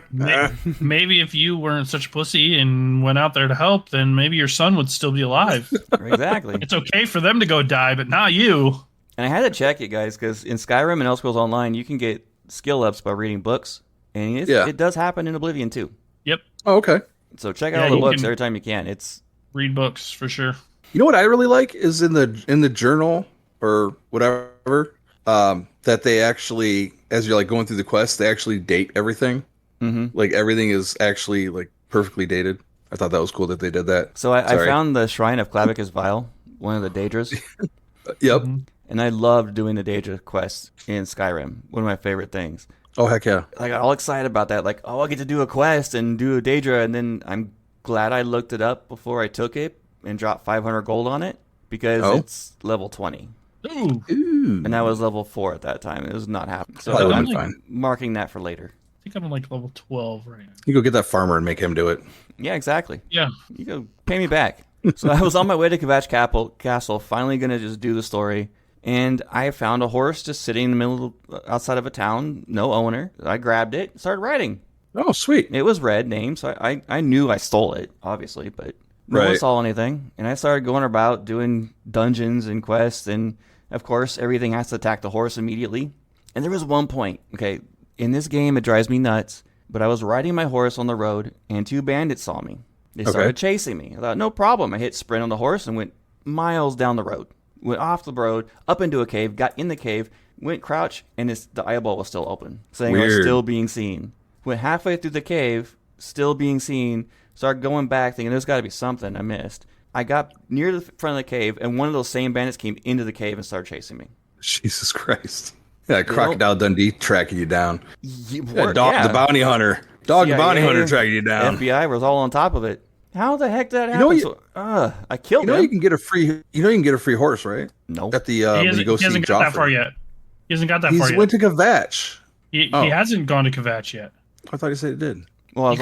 Maybe if you weren't such a pussy and went out there to help, then maybe your son would still be alive. Exactly. It's okay for them to go die, but not you. And I had to check it, guys, because in Skyrim and Elder Scrolls Online, you can get skill ups by reading books, and it does happen in Oblivion too. Yep. Oh, okay. So check out all the books every time you can. Read books for sure. You know what I really like is in the journal or whatever that they actually, as you're like going through the quest, they actually date everything. Mm-hmm. Like everything is actually like perfectly dated. I thought that was cool that they did that. So I found the Shrine of Clavicus Vile, one of the Daedras. Yep. Mm-hmm. And I loved doing the Daedra quest in Skyrim. One of my favorite things. Oh, heck yeah. I got all excited about that. Like, oh, I get to do a quest and do a Daedra. And then I'm glad I looked it up before I took it and dropped 500 gold on it because it's level 20. Ooh. And I was level 4 at that time. It was not happening. So I'm marking that for later. I think I'm on like level 12 right now. You go get that farmer and make him do it. Yeah, exactly. Yeah. You go pay me back. So I was on my way to Kvatch Castle, finally going to just do the story. And I found a horse just sitting in the middle outside of a town, no owner. I grabbed it, started riding. Oh, sweet. It was red name, so I knew I stole it, obviously, but no one saw anything. And I started going about doing dungeons and quests, and of course, everything has to attack the horse immediately. And there was one point, okay, in this game, it drives me nuts, but I was riding my horse on the road, and 2 bandits saw me. They started chasing me. I thought, no problem. I hit sprint on the horse and went miles down the road. Went off the road, up into a cave, got in the cave, went crouch, and the eyeball was still open, saying I was still being seen. Went halfway through the cave, still being seen, started going back, thinking there's got to be something I missed. I got near the front of the cave, and one of those same bandits came into the cave and started chasing me. Jesus Christ. Yeah, Crocodile Dundee tracking you down. The bounty hunter. Dog the bounty hunter tracking you down. FBI was all on top of it. How the heck did that happen? I killed him. You can get a free horse, right? No. At the he hasn't got that far yet. He hasn't got that far yet. He went to Kvatch. He hasn't gone to Kvatch yet. I thought he said it did. Well, you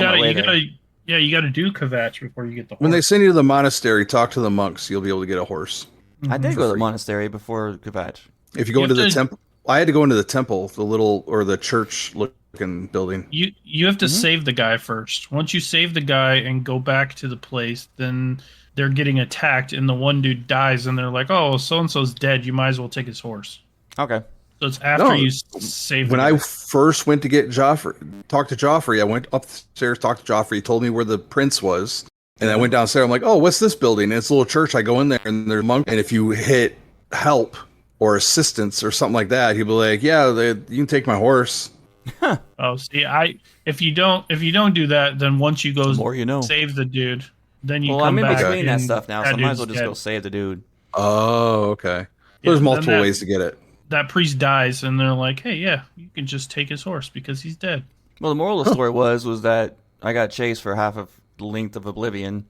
gotta do Kvatch before you get the horse. When they send you to the monastery, talk to the monks. You'll be able to get a horse. I did go to the monastery before Kvatch. If you go into the temple, I had to go into the temple, the church-looking building. You have to save the guy first. Once you save the guy and go back to the place, then they're getting attacked, and the one dude dies, and they're like, "Oh, so and so's dead. You might as well take his horse." Okay. So it's after you save. When I first went to get talk to Joffrey, I went upstairs, talked to Joffrey. He told me where the prince was, and I went downstairs. I'm like, "Oh, what's this building?" And it's a little church. I go in there, and there's monk. And if you hit help or assistance or something like that, he'll be like, "Yeah, you can take my horse." Oh, see, if you don't do that, then once you go save the dude, then you come back. I'm in between that stuff now, so I might as well just go save the dude. Oh, okay. There's multiple ways to get it. That priest dies, and they're like, "Hey, yeah, you can just take his horse because he's dead." Well, the moral of the story was that I got chased for half of the length of Oblivion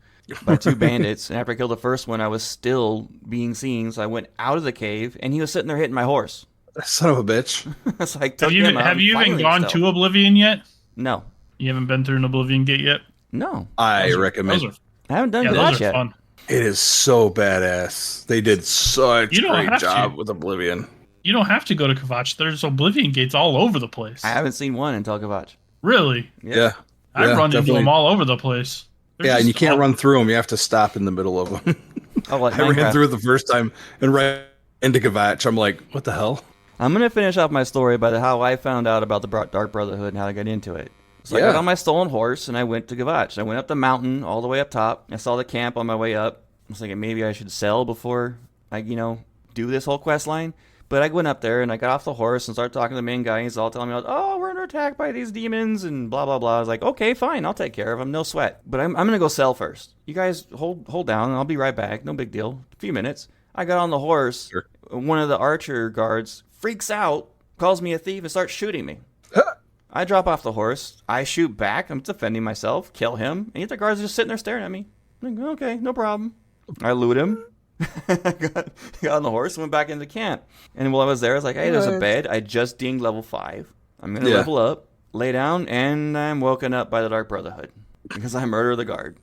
by 2 bandits, and after I killed the first one, I was still being seen, so I went out of the cave, and he was sitting there hitting my horse. Son of a bitch. So I have you even gone to Oblivion yet? No. You haven't been through an Oblivion gate yet? No. I recommend. I haven't done that yet. Fun. It is so badass. They did such a great job with Oblivion. You don't have to go to Kvatch. There's Oblivion gates all over the place. I haven't seen one until Kvatch. Really? Yeah. I've run into them all over the place. And you can't run through them. You have to stop in the middle of them. I ran through it the first time and right into Kvatch. I'm like, what the hell? I'm going to finish off my story by how I found out about the Dark Brotherhood and how I got into it. So I got on my stolen horse and I went to Kvatch. I went up the mountain all the way up top. I saw the camp on my way up. I was thinking maybe I should sell before I, do this whole quest line. But I went up there and I got off the horse and started talking to the main guy. He's all telling me, "Oh, we're under attack by these demons and blah, blah, blah." I was like, "Okay, fine. I'll take care of them. No sweat. But I'm going to go sell first. You guys hold down and I'll be right back. No big deal. A few minutes." I got on the horse. Sure. One of the archer guards freaks out, calls me a thief, and starts shooting me. I drop off the horse. I shoot back. I'm defending myself. Kill him. And yet the guards are just sitting there staring at me. I'm like, okay, no problem. I loot him. got on the horse and went back into camp. And while I was there, I was like, hey, there's a bed. I just dinged level 5. I'm going to level up, lay down, and I'm woken up by the Dark Brotherhood because I murdered the guard.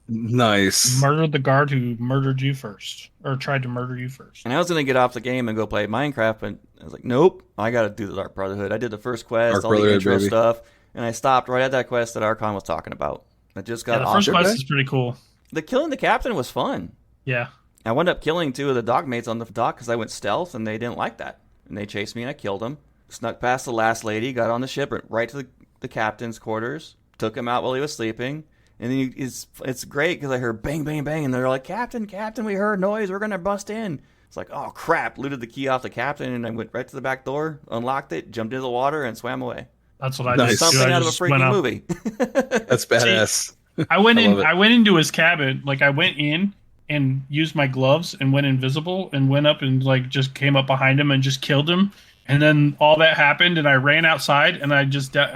Nice. Murdered the guard who murdered you first, or tried to murder you first. And I was going to get off the game and go play Minecraft, but I was like, nope, I got to do the Dark Brotherhood. I did the first quest, all the intro stuff, and I stopped right at that quest that Archon was talking about. I just got the first quest is pretty cool. The killing the captain was fun. Yeah. I wound up killing 2 of the dogmates on the dock because I went stealth, and they didn't like that. And they chased me, and I killed them. Snuck past the last lady, got on the ship, went right to the captain's quarters, took him out while he was sleeping. And then it's great because I heard bang, bang, bang, and they're like, Captain, we heard noise. We're going to bust in. It's like, oh, crap. Looted the key off the captain, and I went right to the back door, unlocked it, jumped into the water, and swam away. That's what I did. Something out of a freaking movie. That's badass. I went into his cabin. Like, I went in and used my gloves and went invisible and went up and, like, just came up behind him and just killed him. And then all that happened, and I ran outside, and I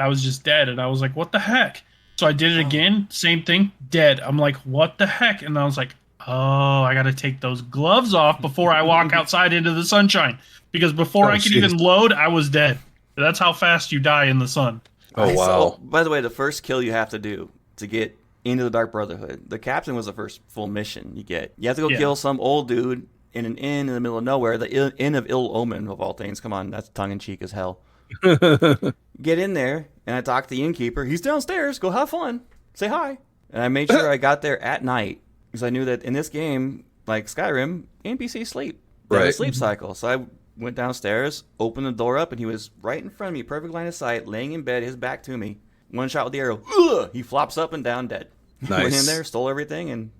was just dead. And I was like, what the heck? So I did it again, same thing, dead. I'm like, what the heck? And I was like, oh, I got to take those gloves off before I walk outside into the sunshine. Because before I could even load, I was dead. That's how fast you die in the sun. Oh, wow. So, by the way, the first kill you have to do to get into the Dark Brotherhood, the captain was the first full mission you get. You have to go kill some old dude in an inn in the middle of nowhere, the Inn of Ill Omen, of all things. Come on, that's tongue-in-cheek as hell. Get in there, and I talk to the innkeeper. He's downstairs. Go have fun. Say hi. And I made sure I got there at night, because I knew that in this game, like Skyrim, NPCs sleep. They have a sleep cycle. So I went downstairs, opened the door up, and he was right in front of me, perfect line of sight, laying in bed, his back to me. One shot with the arrow. Ugh! He flops up and down dead. Nice. Went in there, stole everything, and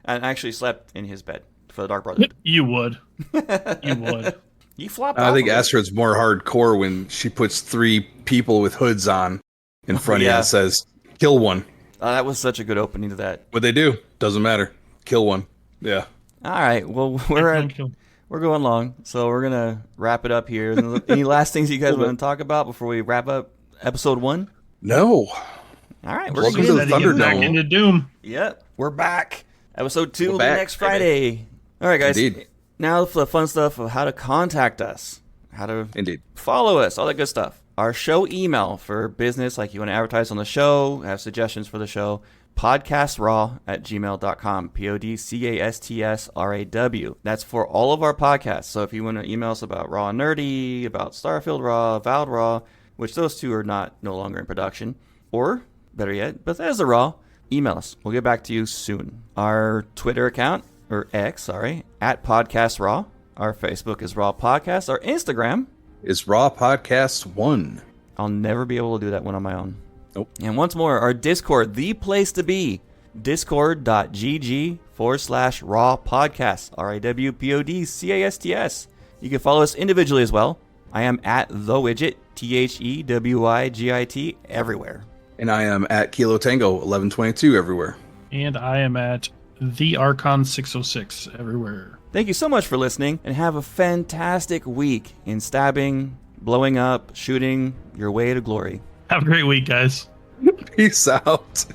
and actually slept in his bed for the Dark Brother. You would. You would. He flopped I off think of it. Astrid's more hardcore when she puts 3 people with hoods on in front of you and says, kill one. That was such a good opening to that. What they do, doesn't matter. Kill one. Yeah. All right. Well, we're going long, so we're going to wrap it up here. Any last things you guys want to talk about before we wrap up episode 1? No. All right. Welcome to the Thunderdome. Back into Doom. Yep. We're back. Episode 2 will be next Friday. All right, guys. Indeed. Now for the fun stuff of how to contact us, how to follow us, all that good stuff. Our show email for business, like you want to advertise on the show, have suggestions for the show, podcastraw@gmail.com, PODCASTSRAW. That's for all of our podcasts. So if you want to email us about Raw and Nerdy, about Starfield Raw, Vowed Raw, which those two are no longer in production, or better yet, Bethesda Raw, email us. We'll get back to you soon. Our Twitter account, or X, at Podcast Raw. Our Facebook is Raw Podcast. Our Instagram is Raw Podcast 1. I'll never be able to do that one on my own. Nope. And once more, our Discord, the place to be, discord.gg/Raw Podcast, RAWPODCASTS. You can follow us individually as well. I am at The Widget, THEWIGIT, everywhere. And I am at Kilo Tango 1122 everywhere. And I am at The Archon 606 everywhere. Thank you so much for listening, and have a fantastic week in stabbing, blowing up, shooting your way to glory. Have a great week, guys. Peace out.